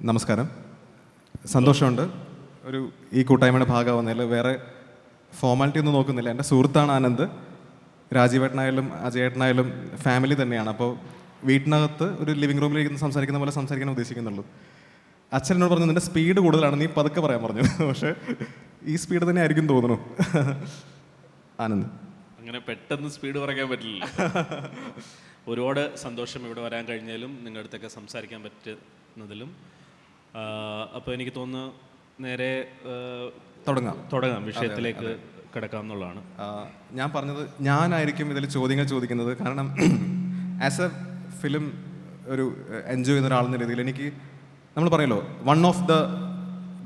നമസ്കാരം. സന്തോഷമുണ്ട് ഒരു ഈ കൂട്ടായ്മയുടെ ഭാഗമാവുന്നതിൽ. വേറെ ഫോർമാലിറ്റി ഒന്നും നോക്കുന്നില്ല. എൻ്റെ സുഹൃത്താണ് ആനന്ദ്. രാജീവേട്ടനായാലും അജയേട്ടനായാലും ഫാമിലി തന്നെയാണ്. അപ്പോൾ വീട്ടിനകത്ത് ഒരു ലിവിങ് റൂമിലിരിക്കുന്ന സംസാരിക്കുന്ന പോലെ സംസാരിക്കാൻ ഉദ്ദേശിക്കുന്നുള്ളൂ. അച്ഛൻ എന്നോട് പറഞ്ഞു നിൻ്റെ സ്പീഡ് കൂടുതലാണ്, നീ പതുക്കെ പറയാൻ പറഞ്ഞു. പക്ഷേ ഈ സ്പീഡ് തന്നെ ആയിരിക്കും തോന്നുന്നു. ആനന്ദ് അങ്ങനെ പെട്ടെന്ന് സ്പീഡ് പറയാൻ പറ്റില്ല. ഒരുപാട് സന്തോഷം ഇവിടെ വരാൻ കഴിഞ്ഞാലും നിങ്ങളുടെ അടുത്തൊക്കെ സംസാരിക്കാൻ പറ്റുന്നതിലും. അപ്പോൾ എനിക്ക് തോന്നുന്നു നേരെ തുടങ്ങാം വിഷയത്തിലേക്ക് കിടക്കാം എന്നുള്ളതാണ്. ഞാൻ പറഞ്ഞത് ഞാനായിരിക്കും ഇതിൽ ചോദ്യങ്ങൾ ചോദിക്കുന്നത്. കാരണം ആസ് എ ഫിലിം ഒരു എൻജോയ് ചെയ്യുന്ന ഒരാളെന്ന രീതിയിൽ എനിക്ക് നമ്മൾ പറയല്ലോ one of the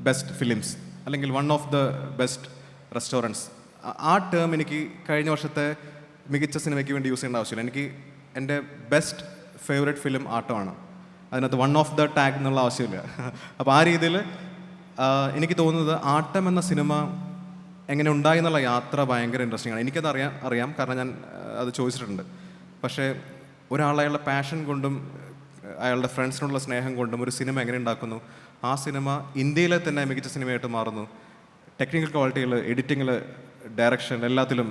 best films അല്ലെങ്കിൽ one of the best restaurants, ആ ടേം എനിക്ക് കഴിഞ്ഞ വർഷത്തെ മികച്ച സിനിമയ്ക്ക് വേണ്ടി യൂസ് ചെയ്യേണ്ട ആവശ്യമില്ല. എനിക്ക് എൻ്റെ ബെസ്റ്റ് ഫേവറേറ്റ് ഫിലിം ആട്ടമാണ്. അതിനകത്ത് വൺ ഓഫ് ദ ടാഗ് എന്നുള്ള ആവശ്യമില്ല. അപ്പോൾ ആ രീതിയിൽ എനിക്ക് തോന്നുന്നത് ആട്ടം എന്ന സിനിമ എങ്ങനെ ഉണ്ടായി എന്നുള്ള യാത്ര ഭയങ്കര ഇൻട്രസ്റ്റിംഗ് ആണ്. എനിക്കത് അറിയാം കാരണം ഞാൻ അത് ചോദിച്ചിട്ടുണ്ട്. പക്ഷേ ഒരാളയാളുടെ പാഷൻ കൊണ്ടും അയാളുടെ ഫ്രണ്ട്സിനോടുള്ള സ്നേഹം കൊണ്ടും ഒരു സിനിമ എങ്ങനെ ഉണ്ടാക്കുന്നു, ആ സിനിമ ഇന്ത്യയിലെ തന്നെ മികച്ച സിനിമയായിട്ട് മാറുന്നു. ടെക്നിക്കൽ ക്വാളിറ്റിയിൽ, എഡിറ്റിങ്ങിൽ, ഡയറക്ഷൻ എല്ലാത്തിലും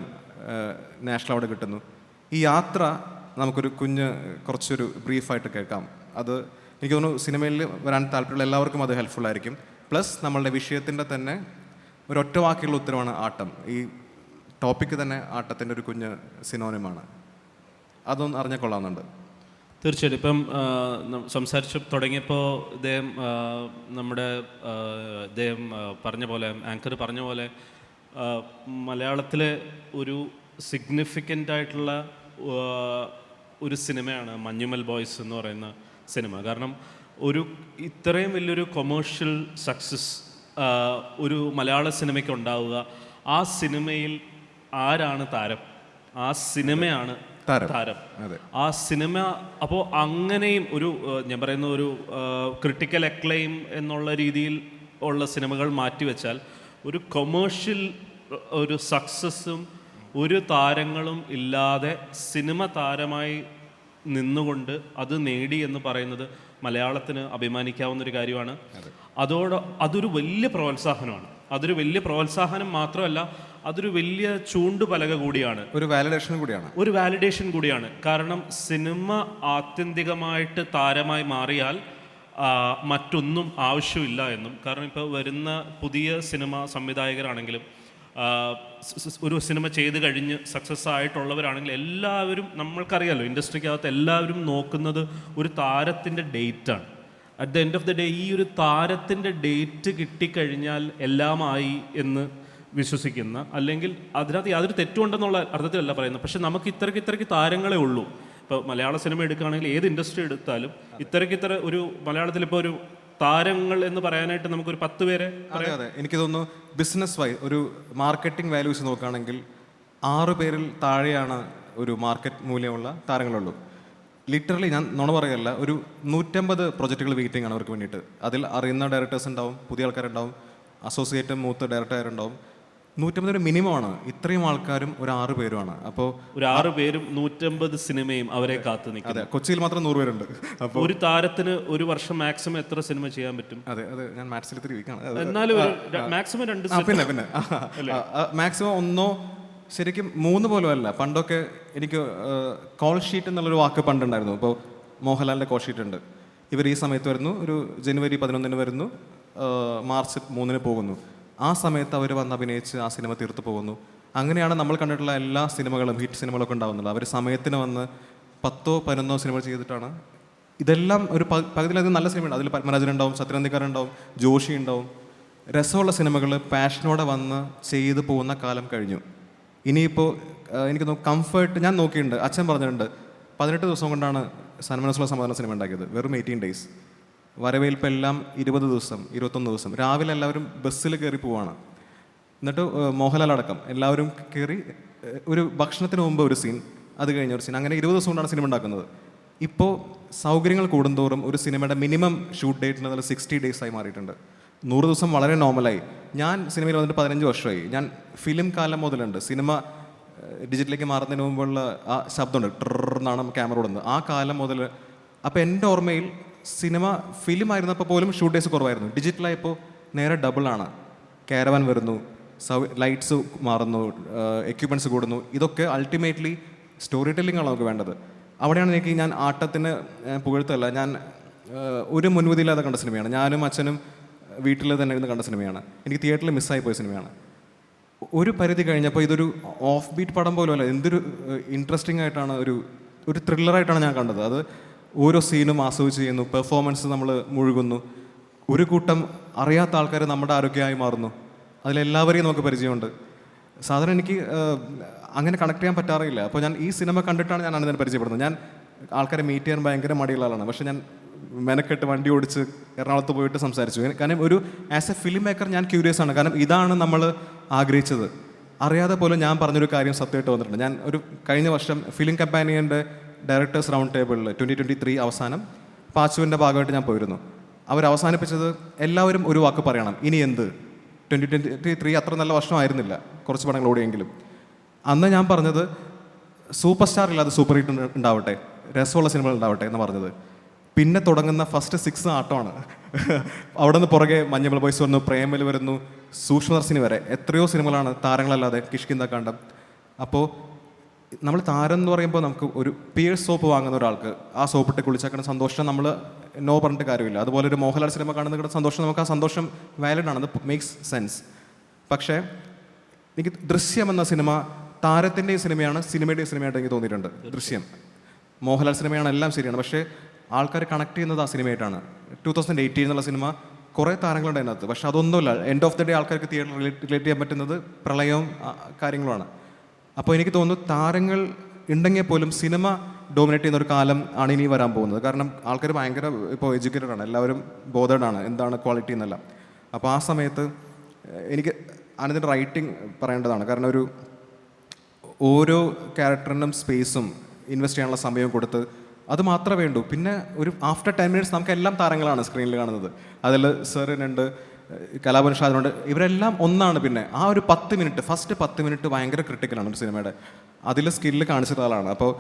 നാഷണൽ അവാർഡ് കിട്ടുന്നു. ഈ യാത്ര നമുക്കൊരു കുറച്ചൊരു ബ്രീഫായിട്ട് കേൾക്കാം. അത് എനിക്ക് തോന്നുന്നു സിനിമയിൽ വരാൻ താല്പര്യമുള്ള എല്ലാവർക്കും അത് ഹെൽപ്ഫുൾ ആയിരിക്കും. പ്ലസ് നമ്മളുടെ വിഷയത്തിൻ്റെ തന്നെ ഒരൊറ്റ വാക്കിയുള്ള ഉത്തരവാണ് ആട്ടം. ഈ ടോപ്പിക്ക് തന്നെ ആട്ടത്തിൻ്റെ ഒരു സിനോണിമാണ്. അതൊന്ന് അറിഞ്ഞാൽ കൊള്ളാവുന്നുണ്ട്. തീർച്ചയായിട്ടും. ഇപ്പം സംസാരിച്ച് തുടങ്ങിയപ്പോൾ ഇദ്ദേഹം പറഞ്ഞ പോലെ, ആങ്കർ പറഞ്ഞ പോലെ മലയാളത്തിലെ ഒരു സിഗ്നിഫിക്കൻ്റ് ആയിട്ടുള്ള ഒരു സിനിമയാണ് മഞ്ഞുമൽ ബോയ്സ് എന്ന് പറയുന്ന സിനിമ. കാരണം ഇത്രയും വലിയൊരു കൊമേഴ്ഷ്യൽ സക്സസ് ഒരു മലയാള സിനിമയ്ക്ക് ഉണ്ടാവുക, ആ സിനിമയിൽ ആരാണ് താരം? ആ സിനിമയാണ് താരം. ആ സിനിമ അപ്പോൾ അങ്ങനെയും ഞാൻ പറയുന്ന ഒരു ക്രിട്ടിക്കൽ അക്ലെയിം എന്നുള്ള രീതിയിൽ ഉള്ള സിനിമകൾ മാറ്റിവെച്ചാൽ ഒരു കൊമേഴ്ഷ്യൽ ഒരു സക്സസ്സും ഒരു താരങ്ങളും ഇല്ലാതെ സിനിമ താരമായി നിന്നുകൊണ്ട് അത് നേടി എന്ന് പറയുന്നത് മലയാളത്തിന് അഭിമാനിക്കാവുന്നൊരു കാര്യമാണ്. അതൊരു വലിയ പ്രോത്സാഹനമാണ്. അതൊരു വലിയ പ്രോത്സാഹനം മാത്രമല്ല, അതൊരു വലിയ ചൂണ്ടുപലക കൂടിയാണ്, ഒരു വാലിഡേഷൻ കൂടിയാണ്. കാരണം സിനിമ ആത്യന്തികമായിട്ട് താരമായി മാറിയാൽ മറ്റൊന്നും ആവശ്യമില്ല എന്നും. കാരണം ഇപ്പോൾ വരുന്ന പുതിയ സിനിമ സംവിധായകരാണെങ്കിലും ഒരു സിനിമ ചെയ്ത് കഴിഞ്ഞ് സക്സസ് ആയിട്ടുള്ളവരാണെങ്കിൽ എല്ലാവരും, നമ്മൾക്കറിയാമല്ലോ ഇൻഡസ്ട്രിക്കകത്ത് എല്ലാവരും നോക്കുന്നത് ഒരു താരത്തിൻ്റെ ഡേറ്റാണ്. At the end of the day ഈ ഒരു താരത്തിൻ്റെ ഡേറ്റ് കിട്ടിക്കഴിഞ്ഞാൽ എല്ലാമായി എന്ന് വിശ്വസിക്കുന്ന, അല്ലെങ്കിൽ അതിനകത്ത് യാതൊരു തെറ്റുണ്ടെന്നുള്ള അർത്ഥത്തിലല്ല പറയുന്നത്, പക്ഷെ നമുക്ക് ഇത്രയ്ക്ക് താരങ്ങളെ ഉള്ളൂ. ഇപ്പോൾ മലയാള സിനിമ എടുക്കുകയാണെങ്കിൽ ഏത് ഇൻഡസ്ട്രി എടുത്താലും ഇത്ര ഒരു മലയാളത്തിലിപ്പോൾ ഒരു താരങ്ങൾ എന്ന് പറയാനായിട്ട് നമുക്കൊരു 10 പേരെ. അതെ, എനിക്ക് തോന്നുന്നു ബിസിനസ് ഒരു മാർക്കറ്റിംഗ് വാല്യൂസ് നോക്കുകയാണെങ്കിൽ 6 പേരിൽ താഴെയാണ് ഒരു മാർക്കറ്റ് മൂല്യമുള്ള താരങ്ങളുള്ളൂ. ലിറ്ററലി ഞാൻ നുണ പറയല്ല, ഒരു 150 പ്രൊജക്റ്റുകൾ വെയിറ്റിംഗ് ആണ് അവർക്ക് വേണ്ടിയിട്ട്. അതിൽ അറിയുന്ന ഡയറക്ടേഴ്സ് ഉണ്ടാവും, പുതിയ ആൾക്കാരുണ്ടാവും, അസോസിയേറ്റ് മൂത്ത ഡയറക്ടറുണ്ടാവും. 150 ഒരു മിനിമമാണ്. ഇത്രയും ആൾക്കാരും ഒരു 6 പേരുമാണ്. അപ്പോൾ ഒരു 6 പേരും 150 സിനിമയും അവരെ കാത്തു നിൽക്കും. അതെ, കൊച്ചിയിൽ മാത്രം 100 പേരുണ്ട്. അപ്പോൾ ഒരു താരത്തിന് ഒരു വർഷം മാക്സിമം എത്ര സിനിമ ചെയ്യാൻ പറ്റും? അതെ, ഞാൻ മാത്സിൽ ഇത്തിരി വീക്കാണ്. എന്നാലും മാക്സിമം 2 പിന്നെ മാക്സിമം 1 ശരിക്കും 3 പോലും അല്ല. പണ്ടൊക്കെ എനിക്ക് കോൾ ഷീറ്റ് എന്നുള്ളൊരു വാക്ക് പണ്ടുണ്ടായിരുന്നു. ഇപ്പോൾ മോഹൻലാലിൻ്റെ കോൾ ഷീറ്റ് ഉണ്ട്. ഇവർ ഈ സമയത്ത് വരുന്നു, ഒരു ജനുവരി 11 വരുന്നു, മാർച്ച് 3 പോകുന്നു. ആ സമയത്ത് അവർ വന്ന് അഭിനയിച്ച് ആ സിനിമ തീർത്ത് പോകുന്നു. അങ്ങനെയാണ് നമ്മൾ കണ്ടിട്ടുള്ള എല്ലാ സിനിമകളും, ഹിറ്റ് സിനിമകളൊക്കെ ഉണ്ടാകുന്നത്. അവർ സമയത്തിന് വന്ന് 10-11 സിനിമകൾ ചെയ്തിട്ടാണ്. ഇതെല്ലാം ഒരു പകുതിയിലധികം നല്ല സിനിമയുണ്ട്. അതിൽ പത്മരാജൻ ഉണ്ടാവും, സത്യനന്ദിക്കാരൻ ഉണ്ടാവും, ജോഷി ഉണ്ടാവും. രസമുള്ള സിനിമകൾ പാഷനോടെ വന്ന് ചെയ്ത് പോകുന്ന കാലം കഴിഞ്ഞു. ഇനിയിപ്പോൾ എനിക്ക് കംഫർട്ട് ഞാൻ നോക്കിയിട്ടുണ്ട്. അച്ഛൻ പറഞ്ഞിട്ടുണ്ട് 18 ദിവസം കൊണ്ടാണ് സന്മനസ്സുള്ള സമാധാന സിനിമ ഉണ്ടാക്കിയത്. വെറും 18 days. വരവേൽപ്പെല്ലാം 20 ദിവസം, 21 ദിവസം. രാവിലെ എല്ലാവരും ബസ്സിൽ കയറി പോവാണ്. എന്നിട്ട് മോഹൻലാൽ അടക്കം എല്ലാവരും കയറി ഒരു ഭക്ഷണത്തിന് മുമ്പ് ഒരു സീൻ, അത് കഴിഞ്ഞ ഒരു സീൻ, അങ്ങനെ 20 ദിവസം കൊണ്ടാണ് സിനിമ ഉണ്ടാക്കുന്നത്. ഇപ്പോൾ സൗകര്യങ്ങൾ കൂടുന്തോറും ഒരു സിനിമയുടെ മിനിമം ഷൂട്ട് ഡേറ്റ് എന്നത് 60 days ആയി മാറിയിട്ടുണ്ട്. 100 ദിവസം വളരെ നോർമലായി. ഞാൻ സിനിമയിൽ വന്നിട്ട് 15 വർഷമായി. ഞാൻ ഫിലിം കാലം മുതലുണ്ട്. സിനിമ ഡിജിറ്റലിലേക്ക് മാറുന്നതിന് മുമ്പുള്ള ആ ശബ്ദമുണ്ട്, ട്രെന്നാണ് ക്യാമറ ഓടുന്നത്, ആ കാലം മുതൽ. അപ്പോൾ എൻ്റെ ഓർമ്മയിൽ സിനിമ ഫിലിം ആയിരുന്നപ്പോൾ പോലും ഷൂട്ട് ഡേയ്സ് കുറവായിരുന്നു. ഡിജിറ്റലായപ്പോൾ നേരെ ഡബിളാണ്. കാരവാൻ വരുന്നു, ലൈറ്റ്സ് മാറുന്നു, എക്യുപ്മെൻറ്റ്സ് കൂടുന്നു. ഇതൊക്കെ അൾട്ടിമേറ്റ്ലി സ്റ്റോറി ടെല്ലിംഗ് ആണ് നമുക്ക് വേണ്ടത്. അവിടെയാണ് എനിക്ക് ഞാൻ ആട്ടത്തിന് പുകഴ്ത്തല്ല, ഞാൻ ഒരു മുൻവിധിയില്ലാതെ കണ്ട സിനിമയാണ്. ഞാനും അച്ഛനും വീട്ടിൽ തന്നെ ഇരുന്ന് കണ്ട സിനിമയാണ്. എനിക്ക് തിയേറ്ററിൽ മിസ്സായി പോയ സിനിമയാണ്. ഒരു പരിധി കഴിഞ്ഞപ്പോൾ ഇതൊരു ഓഫ് ബീറ്റ് പടം പോലും അല്ല, എന്തൊരു ഇൻട്രസ്റ്റിംഗ് ആയിട്ടാണ്, ഒരു ത്രില്ലറായിട്ടാണ് ഞാൻ കണ്ടത്. അത് ഓരോ സീനും ആസ്വദിച്ച് ചെയ്യുന്നു, പെർഫോമൻസ് നമ്മൾ മുഴുകുന്നു, ഒരു കൂട്ടം അറിയാത്ത ആൾക്കാർ നമ്മുടെ ആരോഗ്യമായി മാറുന്നു, അതിലെല്ലാവരെയും നമുക്ക് പരിചയമുണ്ട്. സാധാരണ എനിക്ക് അങ്ങനെ കണക്ട് ചെയ്യാൻ പറ്റാറില്ല. അപ്പോൾ ഞാൻ ഈ സിനിമ കണ്ടിട്ടാണ് ഞാൻ അനന്തനെ പരിചയപ്പെടുന്നത്. ഞാൻ ആൾക്കാരെ മീറ്റ് ചെയ്യാൻ ഭയങ്കര മടിയുള്ള ആളാണ്. പക്ഷേ ഞാൻ മെനക്കെട്ട് വണ്ടി ഓടിച്ച് എറണാകുളത്ത് പോയിട്ട് സംസാരിച്ചു. കാരണം ഒരു ആസ് എ ഫിലിം മേക്കർ ഞാൻ ക്യൂരിയസ് ആണ്. കാരണം ഇതാണ് നമ്മൾ ആഗ്രഹിച്ചത്. അറിയാതെ പോലും ഞാൻ പറഞ്ഞൊരു കാര്യം സത്യമായിട്ട് വന്നിട്ടുണ്ട്. ഞാൻ ഒരു കഴിഞ്ഞ വർഷം ഫിലിം കമ്പാനിയൻ്റെ ഡയറക്ടേഴ്സ് റൗണ്ട് ടേബിളിൽ 2023 അവസാനം പാച്ചുവിൻ്റെ ഭാഗമായിട്ട് ഞാൻ പോയിരുന്നു. അവർ അവസാനിപ്പിച്ചത് എല്ലാവരും ഒരു വാക്ക് പറയണം, ഇനി എന്ത്. 2023 അത്ര നല്ല വർഷമായിരുന്നില്ല, കുറച്ച് പടങ്ങൾ ഓടിയെങ്കിലും. അന്ന് ഞാൻ പറഞ്ഞത് സൂപ്പർ സ്റ്റാർ ഇല്ലാതെ സൂപ്പർ ഹിറ്റ് ഉണ്ടാവട്ടെ, രസമുള്ള സിനിമകൾ ഉണ്ടാവട്ടെ എന്ന് പറഞ്ഞത്. പിന്നെ തുടങ്ങുന്ന ഫസ്റ്റ് 6 ആട്ടമാണ്. അവിടെ നിന്ന് പുറകെ മഞ്ഞുമൽ ബോയ്സ് വരുന്നു, പ്രേമൽ വരുന്നു, സൂക്ഷ്മദർശിനി വരെ എത്രയോ സിനിമകളാണ് താരങ്ങളല്ലാതെ, കിഷ്കിന്ദ കാണ്ഡം. അപ്പോൾ നമ്മൾ താരം എന്ന് പറയുമ്പോൾ നമുക്ക് ഒരു പിയേഴ്സ് സോപ്പ് വാങ്ങുന്ന ഒരാൾക്ക് ആ സോപ്പിട്ട് കുളിച്ചാക്കുന്ന സന്തോഷം നമ്മൾ നോ പറഞ്ഞിട്ട് കാര്യമില്ല. അതുപോലെ ഒരു മോഹൻലാൽ സിനിമ കാണുന്ന സന്തോഷം, നമുക്ക് ആ സന്തോഷം വാലിഡ് ആണ്, അത് മേക്സ് സെൻസ്. പക്ഷേ എനിക്ക് ദൃശ്യം എന്ന സിനിമ താരത്തിൻ്റെയും സിനിമയാണ്, സിനിമയുടെയും സിനിമയായിട്ട് എനിക്ക് തോന്നിയിട്ടുണ്ട്. ദൃശ്യം മോഹൻലാൽ സിനിമയാണ്, എല്ലാം ശരിയാണ്. പക്ഷേ ആൾക്കാർ കണക്ട് ചെയ്യുന്നത് ആ സിനിമയായിട്ടാണ്. 2018 എന്നുള്ള സിനിമ കുറേ താരങ്ങളുണ്ട് അതിനകത്ത്. പക്ഷെ അതൊന്നുമില്ല. എൻഡ് ഓഫ് ദി ഡേ ആൾക്കാർക്ക് തിയേറ്ററിൽ റിലേറ്റ് ചെയ്യാൻ പറ്റുന്നത് പ്രളയവും കാര്യങ്ങളുമാണ്. അപ്പോൾ എനിക്ക് തോന്നുന്നു താരങ്ങൾ ഉണ്ടെങ്കിൽ പോലും സിനിമ ഡോമിനേറ്റ് ചെയ്യുന്ന ഒരു കാലം ആണ് ഇനി വരാൻ പോകുന്നത്. കാരണം ആൾക്കാർ ഭയങ്കര ഇപ്പോൾ എഡ്യൂക്കേറ്റഡ് ആണ്, എല്ലാവരും ബോധേഡ് ആണ് എന്താണ് ക്വാളിറ്റി എന്നെല്ലാം. അപ്പോൾ ആ സമയത്ത് എനിക്ക് അതിൻ്റെ റൈറ്റിംഗ് പറയേണ്ടതാണ്. കാരണം ഓരോ ക്യാരക്ടറിനും സ്പേസും ഇൻവെസ്റ്റ് ചെയ്യാനുള്ള സമയവും കൊടുത്ത് അത് മാത്രമേ വേണ്ടൂ. പിന്നെ ഒരു ആഫ്റ്റർ 10 മിനിറ്റ്സ് നമുക്ക് എല്ലാം താരങ്ങളാണ് സ്ക്രീനിൽ കാണുന്നത്. അതിൽ സെറിനുണ്ട്, കലാഭവൻ ഷാജനുണ്ട്, ഇവരെല്ലാം ഒന്നാണ്. പിന്നെ ആ ഒരു 10 മിനിറ്റ്, ഫസ്റ്റ് 10 മിനിറ്റ് ഭയങ്കര ക്രിട്ടിക്കലാണ് ഒരു സിനിമയുടെ. അതിൽ സ്കില്ല് കാണിച്ചിട്ടുള്ള ആളാണ്. അപ്പോൾ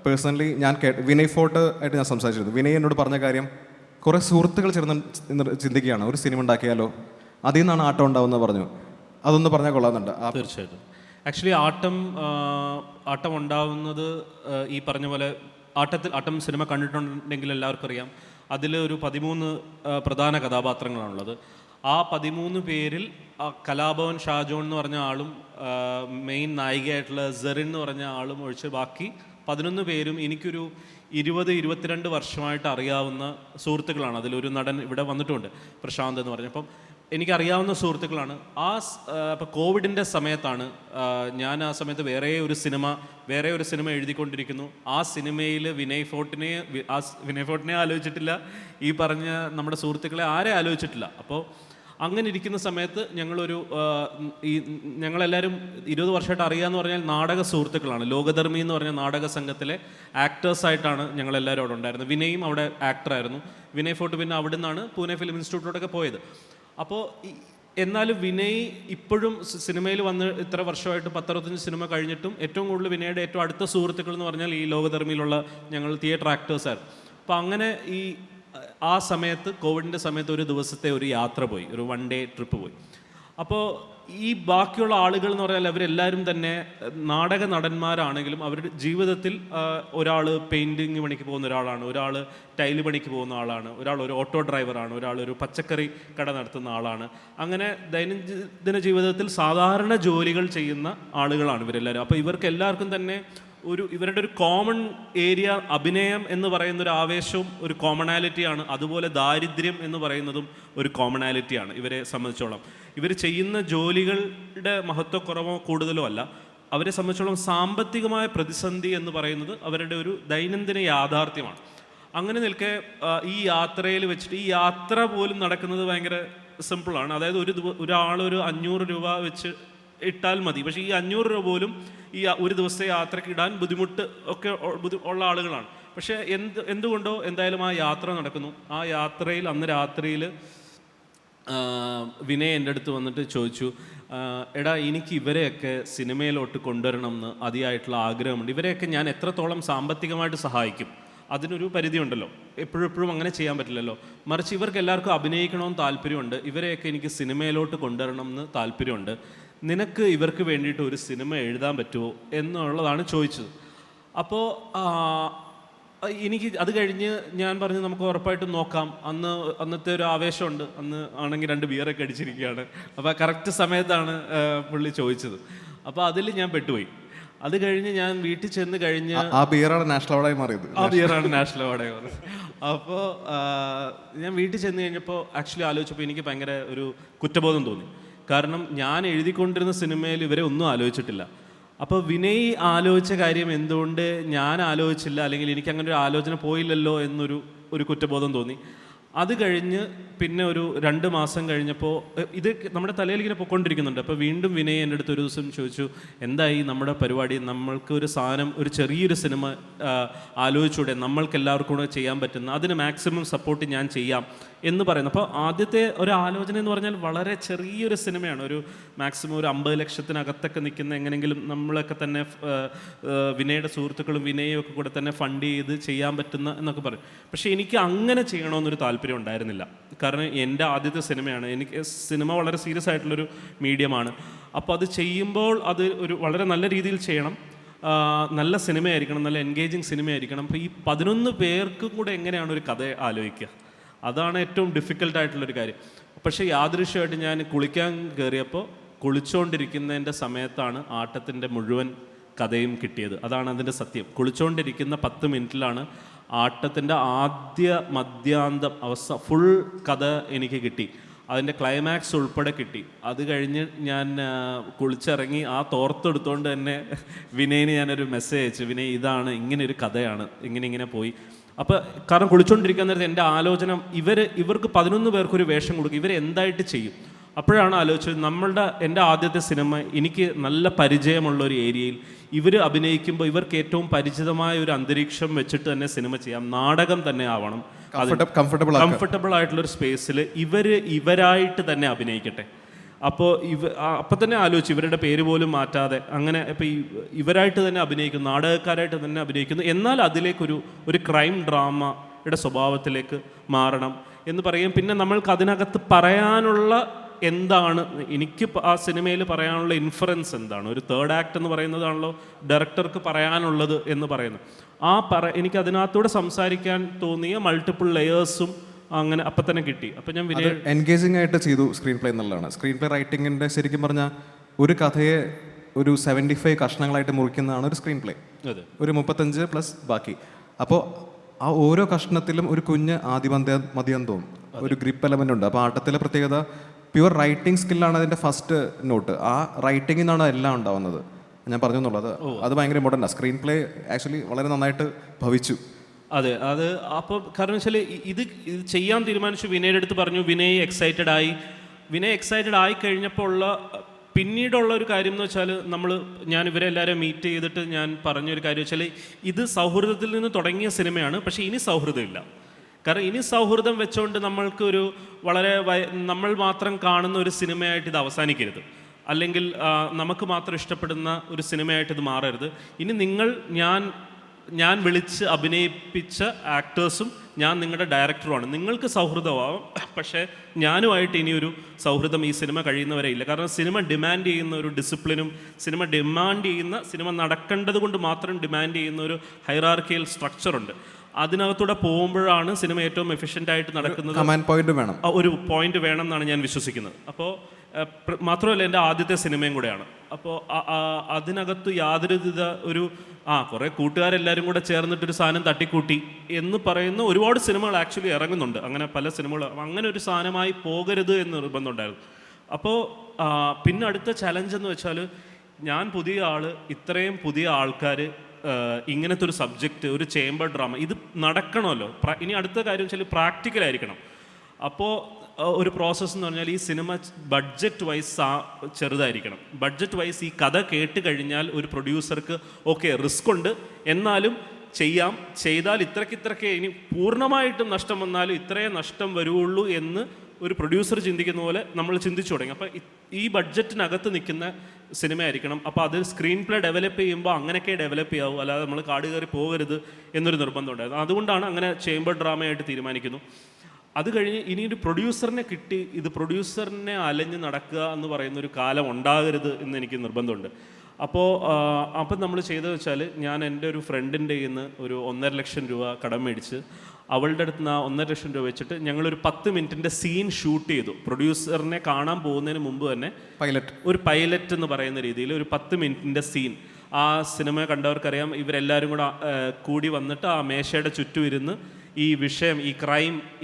പേഴ്സണലി ഞാൻ വിനയ് ഫോർട്ട് ആയിട്ട് ഞാൻ സംസാരിച്ചിരുന്നു. വിനയ് എന്നോട് പറഞ്ഞ കാര്യം, കുറേ സുഹൃത്തുക്കൾ ചേർന്ന് ചിന്തിക്കുകയാണ് ഒരു സിനിമ ഉണ്ടാക്കിയാലോ, അതിൽ നിന്നാണ് ആട്ടം ഉണ്ടാവുന്നത് പറഞ്ഞു. അതൊന്ന് പറഞ്ഞാൽ കൊള്ളാമെന്നുണ്ട്. തീർച്ചയായിട്ടും. ആക്ച്വലി ആട്ടം ഉണ്ടാവുന്നത് ഈ പറഞ്ഞ പോലെ ആട്ടം സിനിമ കണ്ടിട്ടുണ്ടെങ്കിൽ എല്ലാവർക്കും അറിയാം. അതിൽ ഒരു 13 പ്രധാന കഥാപാത്രങ്ങളാണുള്ളത്. ആ 13 പേരിൽ കലാഭവൻ ഷാജോൺ എന്ന് പറഞ്ഞ ആളും മെയിൻ നായികയായിട്ടുള്ള സെറിൻ എന്ന് പറഞ്ഞ ആളും ഒഴിച്ച് ബാക്കി 11 പേരും എനിക്കൊരു 20-22 വർഷമായിട്ട് അറിയാവുന്ന സുഹൃത്തുക്കളാണ്. അതിലൊരു നടൻ ഇവിടെ വന്നിട്ടുണ്ട്, പ്രശാന്ത് എന്ന് പറഞ്ഞ. അപ്പം എനിക്കറിയാവുന്ന സുഹൃത്തുക്കളാണ്. ഇപ്പോൾ കോവിഡിൻ്റെ സമയത്താണ് ഞാൻ ആ സമയത്ത് വേറെ ഒരു സിനിമ എഴുതിക്കൊണ്ടിരിക്കുന്നു. ആ സിനിമയിൽ വിനയ് ഫോർട്ടിനെ ആലോചിച്ചിട്ടില്ല, ഈ പറഞ്ഞ നമ്മുടെ സുഹൃത്തുക്കളെ ആരെ ആലോചിച്ചിട്ടില്ല. അപ്പോൾ അങ്ങനെ ഇരിക്കുന്ന സമയത്ത് ഞങ്ങളെല്ലാവരും 20 വർഷമായിട്ട് അറിയാമെന്ന് പറഞ്ഞാൽ നാടക സുഹൃത്തുക്കളാണ്. ലോകധർമ്മി എന്ന് പറഞ്ഞ നാടക സംഘത്തിലെ ആക്ടേഴ്സായിട്ടാണ് ഞങ്ങളെല്ലാവരും അവിടെ ഉണ്ടായിരുന്നത്. വിനയും അവിടെ ആക്ടറായിരുന്നു. വിനയ് ഫോർട്ട് പിന്നെ അവിടെ നിന്നാണ് പൂനെ ഫിലിം ഇൻസ്റ്റിറ്റ്യൂട്ടിലോട്ടൊക്കെ പോയത്. അപ്പോൾ എന്നാലും വിനയ് ഇപ്പോഴും സിനിമയിൽ വന്ന് ഇത്ര വർഷമായിട്ട് 10-65 സിനിമ കഴിഞ്ഞിട്ടും ഏറ്റവും കൂടുതൽ വിനയുടെ ഏറ്റവും അടുത്ത സുഹൃത്തുക്കൾ എന്ന് പറഞ്ഞാൽ ഈ ലോകധർമ്മിയിലുള്ള ഞങ്ങൾ തിയേറ്റർ ആക്ടേഴ്സായിരുന്നു. അപ്പോൾ അങ്ങനെ ആ സമയത്ത് കോവിഡിൻ്റെ സമയത്ത് ഒരു ദിവസത്തെ ഒരു യാത്ര പോയി, ഒരു 1 ഡേ ട്രിപ്പ് പോയി. അപ്പോൾ ഈ ബാക്കിയുള്ള ആളുകൾ എന്ന് പറഞ്ഞാൽ അവരെല്ലാവരും തന്നെ നാടക നടന്മാരാണെങ്കിലും അവരുടെ ജീവിതത്തിൽ ഒരാൾ പെയിൻറ്റിങ് പണിക്ക് പോകുന്ന ഒരാളാണ്, ഒരാൾ ടൈല് പണിക്ക് പോകുന്ന ആളാണ്, ഒരാൾ ഒരു ഓട്ടോ ഡ്രൈവറാണ്, ഒരാൾ ഒരു പച്ചക്കറി കട നടത്തുന്ന ആളാണ്. അങ്ങനെ ദൈനംദിന ജീവിതത്തിൽ സാധാരണ ജോലികൾ ചെയ്യുന്ന ആളുകളാണ് ഇവരെല്ലാവരും. അപ്പോൾ ഇവർക്ക് എല്ലാവർക്കും തന്നെ ഇവരുടെ ഒരു കോമൺ ഏരിയ അഭിനയം എന്ന് പറയുന്ന ഒരു ആവേശവും ഒരു കോമണാലിറ്റിയാണ്. അതുപോലെ ദാരിദ്ര്യം എന്ന് പറയുന്നതും ഒരു കോമണാലിറ്റിയാണ് ഇവരെ സംബന്ധിച്ചോളം. ഇവർ ചെയ്യുന്ന ജോലികളുടെ മഹത്വക്കുറവോ കൂടുതലോ അല്ല, അവരെ സംബന്ധിച്ചോളം സാമ്പത്തികമായ പ്രതിസന്ധി എന്ന് പറയുന്നത് അവരുടെ ഒരു ദൈനംദിന യാഥാർത്ഥ്യമാണ്. അങ്ങനെ നിൽക്കെ ഈ യാത്രയിൽ വെച്ചിട്ട് ഈ യാത്ര പോലും നടക്കുന്നത് ഭയങ്കര സിമ്പിളാണ്. അതായത് ഒരാളൊരു 500 രൂപ വെച്ച് ഇട്ടാൽ മതി. പക്ഷേ ഈ 500 രൂപ പോലും ഈ ഒരു ദിവസത്തെ യാത്രയ്ക്ക് ഇടാൻ ബുദ്ധിമുട്ട് ഒക്കെ ഉള്ള ആളുകളാണ്. പക്ഷേ എന്തുകൊണ്ടോ എന്തായാലും ആ യാത്ര നടക്കുന്നു. ആ യാത്രയിൽ അന്ന് രാത്രിയിൽ വിനയ് എൻ്റെ അടുത്ത് വന്നിട്ട് ചോദിച്ചു, എടാ എനിക്ക് ഇവരെയൊക്കെ സിനിമയിലോട്ട് കൊണ്ടുവരണം എന്ന് അതിയായിട്ടുള്ള ആഗ്രഹമുണ്ട്. ഇവരെയൊക്കെ ഞാൻ എത്രത്തോളം സാമ്പത്തികമായിട്ട് സഹായിക്കും അതിനൊരു പരിധിയുണ്ടല്ലോ, എപ്പോഴും അങ്ങനെ ചെയ്യാൻ പറ്റില്ലല്ലോ. മറിച്ച് ഇവർക്ക് എല്ലാവർക്കും അഭിനയിക്കണമെന്ന് താല്പര്യമുണ്ട്, ഇവരെയൊക്കെ എനിക്ക് സിനിമയിലോട്ട് കൊണ്ടുവരണം എന്ന് താല്പര്യമുണ്ട്, നിനക്ക് ഇവർക്ക് വേണ്ടിയിട്ട് ഒരു സിനിമ എഴുതാൻ പറ്റുമോ എന്നുള്ളതാണ് ചോദിച്ചത്. അപ്പോൾ എനിക്ക് അത് കഴിഞ്ഞ് ഞാൻ പറഞ്ഞു നമുക്ക് ഉറപ്പായിട്ടും നോക്കാം. അന്നത്തെ ഒരു ആവേശമുണ്ട്, അന്ന് ആണെങ്കിൽ 2 ബിയറൊക്കെ അടിച്ചിരിക്കുകയാണ്. അപ്പോൾ കറക്റ്റ് സമയത്താണ് പുള്ളി ചോദിച്ചത്. അപ്പോൾ അതിൽ ഞാൻ പെട്ടുപോയി. അത് കഴിഞ്ഞ് ഞാൻ വീട്ടിൽ ചെന്ന് കഴിഞ്ഞ് ആ ബിയറാണ് നാഷണൽ അവാർഡായി മാറിയത്. ആ ബിയറാണ് നാഷണൽ അവാർഡായി മാറിയത്. അപ്പോൾ ഞാൻ വീട്ടിൽ ചെന്ന് കഴിഞ്ഞപ്പോൾ ആക്ച്വലി ആലോചിച്ചപ്പോൾ എനിക്ക് ഭയങ്കര ഒരു കുറ്റബോധം തോന്നി. കാരണം ഞാൻ എഴുതിക്കൊണ്ടിരുന്ന സിനിമയിൽ ഇവരെ ഒന്നും ആലോചിച്ചിട്ടില്ല. അപ്പോൾ വിനയ് ആലോചിച്ച കാര്യം എന്തുകൊണ്ട് ഞാൻ ആലോചിച്ചില്ല, അല്ലെങ്കിൽ എനിക്ക് അങ്ങനെ ഒരു ആലോചന പോയില്ലല്ലോ എന്നൊരു കുറ്റബോധം തോന്നി. അത് കഴിഞ്ഞ് പിന്നെ ഒരു 2 മാസം കഴിഞ്ഞപ്പോൾ ഇത് നമ്മുടെ തലയിൽ ഇങ്ങനെ പൊയ്ക്കൊണ്ടിരിക്കുന്നുണ്ട്. അപ്പോൾ വീണ്ടും വിനയ് എൻ്റെ അടുത്ത് ഒരു ദിവസം ചോദിച്ചു, എന്തായി നമ്മുടെ പരിപാടി, നമ്മൾക്ക് ഒരു സാധനം, ഒരു ചെറിയൊരു സിനിമ ആലോചിച്ചൂടെ, നമ്മൾക്ക് എല്ലാവർക്കും കൂടെ ചെയ്യാൻ പറ്റുന്ന, അതിന് മാക്സിമം സപ്പോർട്ട് ഞാൻ ചെയ്യാം എന്ന് പറയുന്നു. അപ്പോൾ ആദ്യത്തെ ഒരു ആലോചന എന്ന് പറഞ്ഞാൽ വളരെ ചെറിയൊരു സിനിമയാണ്, ഒരു മാക്സിമം ഒരു 50 ലക്ഷത്തിനകത്തൊക്കെ നിൽക്കുന്ന, എങ്ങനെയെങ്കിലും നമ്മളൊക്കെ തന്നെ വിനയുടെ സുഹൃത്തുക്കളും വിനയും ഒക്കെ കൂടെ തന്നെ ഫണ്ട് ചെയ്ത് ചെയ്യാൻ പറ്റുന്ന എന്നൊക്കെ പറയും. പക്ഷേ എനിക്ക് അങ്ങനെ ചെയ്യണമെന്നൊരു താല്പര്യം ഉണ്ടായിരുന്നില്ല. കാരണം എൻ്റെ ആദ്യത്തെ സിനിമയാണ്, എനിക്ക് സിനിമ വളരെ സീരിയസ് ആയിട്ടുള്ളൊരു മീഡിയമാണ്. അപ്പോൾ അത് ചെയ്യുമ്പോൾ അത് ഒരു വളരെ നല്ല രീതിയിൽ ചെയ്യണം, നല്ല സിനിമയായിരിക്കണം, നല്ല എൻഗേജിങ് സിനിമയായിരിക്കണം. അപ്പോൾ ഈ 11 പേർക്കും കൂടെ എങ്ങനെയാണ് ഒരു കഥ ആലോചിക്കുക, അതാണ് ഏറ്റവും ഡിഫിക്കൽട്ടായിട്ടുള്ളൊരു കാര്യം. പക്ഷേ യാദൃശ്യമായിട്ട് ഞാൻ കുളിക്കാൻ കയറിയപ്പോൾ കുളിച്ചുകൊണ്ടിരിക്കുന്നതിൻ്റെ സമയത്താണ് ആട്ടത്തിൻ്റെ മുഴുവൻ കഥയും കിട്ടിയത്. അതാണ് അതിൻ്റെ സത്യം. കുളിച്ചുകൊണ്ടിരിക്കുന്ന 10 മിനിറ്റിലാണ് ആട്ടത്തിൻ്റെ ആദ്യ മധ്യാന്തം അവസ്ഥ ഫുൾ കഥ എനിക്ക് കിട്ടി, അതിൻ്റെ ക്ലൈമാക്സ് ഉൾപ്പെടെ കിട്ടി. അത് കഴിഞ്ഞ് ഞാൻ കുളിച്ചിറങ്ങി ആ തോർത്തെടുത്തുകൊണ്ട് തന്നെ വിനയന് ഞാനൊരു മെസ്സേജ് അയച്ചു, വിനയ് ഇതാണ്, ഇങ്ങനെ ഒരു കഥയാണ്, ഇങ്ങനെ പോയി. അപ്പോൾ കാരണം കുളിച്ചുകൊണ്ടിരിക്കുന്ന നേരത്തെ എൻ്റെ ആലോചന ഇവർക്ക് 11 പേർക്കൊരു വേഷം കൊടുക്കും, ഇവരെന്തായിട്ട് ചെയ്യും. അപ്പോഴാണ് ആലോചിച്ചത്, എൻ്റെ ആദ്യത്തെ സിനിമ എനിക്ക് നല്ല പരിചയമുള്ള ഒരു ഏരിയയിൽ ഇവർ അഭിനയിക്കുമ്പോൾ ഇവർക്ക് ഏറ്റവും പരിചിതമായ ഒരു അന്തരീക്ഷം വെച്ചിട്ട് തന്നെ സിനിമ ചെയ്യാം, നാടകം തന്നെ ആവണം, കംഫർട്ടബിൾ ആയിട്ടുള്ളൊരു സ്പേസിൽ ഇവരായിട്ട് തന്നെ അഭിനയിക്കട്ടെ. അപ്പോൾ അപ്പം തന്നെ ആലോചിച്ചു, ഇവരുടെ പേര് പോലും മാറ്റാതെ അങ്ങനെ ഇപ്പോൾ ഇവരായിട്ട് തന്നെ അഭിനയിക്കുന്നു, നാടകക്കാരായിട്ട് തന്നെ അഭിനയിക്കുന്നു, എന്നാൽ അതിലേക്കൊരു ക്രൈം ഡ്രാമയുടെ സ്വഭാവത്തിലേക്ക് മാറണം എന്ന് പറയും. പിന്നെ നമ്മൾക്ക് അതിനകത്ത് പറയാനുള്ള എന്താണ്, എനിക്ക് ആ സിനിമയിൽ പറയാനുള്ള ഇൻഫറൻസ് എന്താണ്, ഒരു 3rd ആക്ട് എന്ന് പറയുന്നതാണല്ലോ ഡയറക്ടർക്ക് പറയാനുള്ളത് എന്ന് പറയുന്നത്. എനിക്ക് അതിനകത്തൂടെ സംസാരിക്കാൻ തോന്നിയ മൾട്ടിപ്പിൾ ലെയേഴ്സും അങ്ങനെ അപ്പം തന്നെ കിട്ടി. അപ്പം ഞാൻ എൻഗേജിങ് ആയിട്ട് ചെയ്തു സ്ക്രീൻ പ്ലേ എന്നുള്ളതാണ്. സ്ക്രീൻ പ്ലേ റൈറ്റിങ്ങിൻ്റെ ശരിക്കും പറഞ്ഞാൽ ഒരു കഥയെ ഒരു 75 കഷ്ണങ്ങളായിട്ട് മുറിക്കുന്നതാണ് ഒരു സ്ക്രീൻ പ്ലേ, ഒരു 35 പ്ലസ് ബാക്കി. അപ്പോൾ ആ ഓരോ കഷ്ണത്തിലും ഒരു കുഞ്ഞ് മധ്യാന്തവും ഒരു ഗ്രിപ്പ് എലമെൻ്റ് ഉണ്ട്. അപ്പോൾ ആട്ടത്തിലെ പ്രത്യേകത പ്യുവർ റൈറ്റിംഗ് സ്കില്ലാണ് അതിൻ്റെ ഫസ്റ്റ് നോട്ട്. ആ റൈറ്റിംഗിൽ നിന്നാണ് എല്ലാം ഉണ്ടാവുന്നത്. ഞാൻ പറഞ്ഞു എന്നുള്ളത് അത് ഭയങ്കര ഇമ്പോർട്ടൻ്റ് ആണ്. സ്ക്രീൻ പ്ലേ ആക്ച്വലി വളരെ നന്നായിട്ട് ഭവിച്ചു. അതെ, അത് അപ്പോൾ കാരണം വെച്ചാൽ ഇത് ചെയ്യാൻ തീരുമാനിച്ചു. വിനയുടെ അടുത്ത് പറഞ്ഞു, വിനയ് എക്സൈറ്റഡ് ആയി കഴിഞ്ഞപ്പോൾ പിന്നീടുള്ള ഒരു കാര്യം എന്ന് വെച്ചാൽ ഞാൻ ഇവരെല്ലാവരും മീറ്റ് ചെയ്തിട്ട് ഞാൻ പറഞ്ഞൊരു കാര്യം വെച്ചാൽ, ഇത് സൗഹൃദത്തിൽ നിന്ന് തുടങ്ങിയ സിനിമയാണ്, പക്ഷേ ഇനി സൗഹൃദമില്ല. കാരണം ഇനി സൗഹൃദം വെച്ചുകൊണ്ട് നമ്മൾ മാത്രം കാണുന്ന ഒരു സിനിമയായിട്ട് ഇത് അവസാനിക്കരുത്, അല്ലെങ്കിൽ നമുക്ക് മാത്രം ഇഷ്ടപ്പെടുന്ന ഒരു സിനിമയായിട്ട് ഇത് മാറരുത്. ഇനി ഞാൻ വിളിച്ച് അഭിനയിപ്പിച്ച ആക്ടേഴ്സും ഞാൻ നിങ്ങളുടെ ഡയറക്ടറുമാണ്, നിങ്ങൾക്ക് സൗഹൃദമാവും, പക്ഷേ ഞാനുമായിട്ട് ഇനിയൊരു സൗഹൃദം ഈ സിനിമ കഴിയുന്നവരെ ഇല്ല. കാരണം സിനിമ ഡിമാൻഡ് ചെയ്യുന്ന ഒരു ഡിസിപ്ലിനും സിനിമ നടക്കേണ്ടത് കൊണ്ട് മാത്രം ഡിമാൻഡ് ചെയ്യുന്ന ഒരു ഹൈറാർക്കിയൽ സ്ട്രക്ചറുണ്ട്. അതിനകത്തൂടെ പോകുമ്പോഴാണ് സിനിമ ഏറ്റവും എഫിഷ്യൻ്റ് ആയിട്ട് നടക്കുന്നത്. ഒരു പോയിന്റ് വേണം എന്നാണ് ഞാൻ വിശ്വസിക്കുന്നത്. അപ്പോൾ മാത്രമല്ല എൻ്റെ ആദ്യത്തെ സിനിമയും കൂടെയാണ്. അപ്പോൾ അതിനകത്ത് യാതൊരുവിധ കുറേ കൂട്ടുകാരെല്ലാവരും കൂടെ ചേർന്നിട്ടൊരു സാധനം തട്ടിക്കൂട്ടി എന്ന് പറയുന്ന ഒരുപാട് സിനിമകൾ ആക്ച്വലി ഇറങ്ങുന്നുണ്ട്. അങ്ങനെ പല സിനിമകൾ അങ്ങനെ ഒരു സാധനമായി പോകരുത് എന്ന് നിർബന്ധമുണ്ടായിരുന്നു. അപ്പോൾ പിന്നെ അടുത്ത ചലഞ്ച് എന്ന് വെച്ചാൽ, ഞാൻ പുതിയ ഇത്രയും പുതിയ ആൾക്കാർ ഇങ്ങനത്തെ ഒരു സബ്ജക്റ്റ്, ഒരു ചേംബർ ഡ്രാമ, ഇത് നടക്കണമല്ലോ. ഇനി അടുത്ത കാര്യം വെച്ചാൽ പ്രാക്ടിക്കലായിരിക്കണം. അപ്പോൾ ഒരു പ്രോസസ്സ് എന്ന് പറഞ്ഞാൽ, ഈ സിനിമ ബഡ്ജറ്റ് വൈസ് ചെറുതായിരിക്കണം. ബഡ്ജറ്റ് വൈസ് ഈ കഥ കേട്ട് കഴിഞ്ഞാൽ ഒരു പ്രൊഡ്യൂസർക്ക് ഓക്കെ റിസ്ക് ഉണ്ട്, എന്നാലും ചെയ്താൽ ഇത്രയ്ക്ക് ഇനി പൂർണ്ണമായിട്ടും നഷ്ടം വന്നാലും ഇത്രയേ നഷ്ടം വരുള്ളൂ എന്ന് ഒരു പ്രൊഡ്യൂസർ ചിന്തിക്കുന്ന പോലെ നമ്മൾ ചിന്തിച്ചു തുടങ്ങി. അപ്പോൾ ഈ ബഡ്ജറ്റിനകത്ത് നിൽക്കുന്ന സിനിമ ആയിരിക്കണം. അപ്പോൾ അത് സ്ക്രീൻ പ്ലേ ഡെവലപ്പ് ചെയ്യുമ്പോൾ അങ്ങനെയൊക്കെ ഡെവലപ്പ് ചെയ്യാവൂ, അല്ലാതെ നമ്മൾ കാട് കയറി പോകരുത് എന്നൊരു നിർബന്ധം ഉണ്ടായിരുന്നു. അതുകൊണ്ടാണ് അങ്ങനെ ചേംബർ ഡ്രാമയായിട്ട് തീരുമാനിക്കുന്നു. അത് കഴിഞ്ഞ് ഇനി ഒരു പ്രൊഡ്യൂസറിനെ കിട്ടി ഇത് പ്രൊഡ്യൂസറിനെ അലഞ്ഞ് നടക്കുക എന്ന് പറയുന്ന ഒരു കാലം ഉണ്ടാകരുത് എന്ന് എനിക്ക് നിർബന്ധമുണ്ട്. അപ്പം നമ്മൾ ചെയ്തതെന്ന് വെച്ചാൽ, ഞാൻ എൻ്റെ ഒരു ഫ്രണ്ടിൻ്റെ കയ്യിൽ നിന്ന് ഒരു 1.5 ലക്ഷം രൂപ കടം മേടിച്ച് അവളുടെ അടുത്ത് നിന്ന് ആ 1.5 ലക്ഷം രൂപ വെച്ചിട്ട് ഞങ്ങളൊരു 10 മിനിറ്റിൻ്റെ സീൻ ഷൂട്ട് ചെയ്തു. പ്രൊഡ്യൂസറിനെ കാണാൻ പോകുന്നതിന് മുമ്പ് തന്നെ ഒരു പൈലറ്റ് എന്ന് പറയുന്ന രീതിയിൽ ഒരു 10 മിനിറ്റിൻ്റെ സീൻ. ആ സിനിമ കണ്ടവർക്കറിയാം, ഇവരെല്ലാവരും കൂടെ കൂടി വന്നിട്ട് ആ മേശയുടെ ചുറ്റും ഇരുന്ന് ഈ വിഷയം, ഈ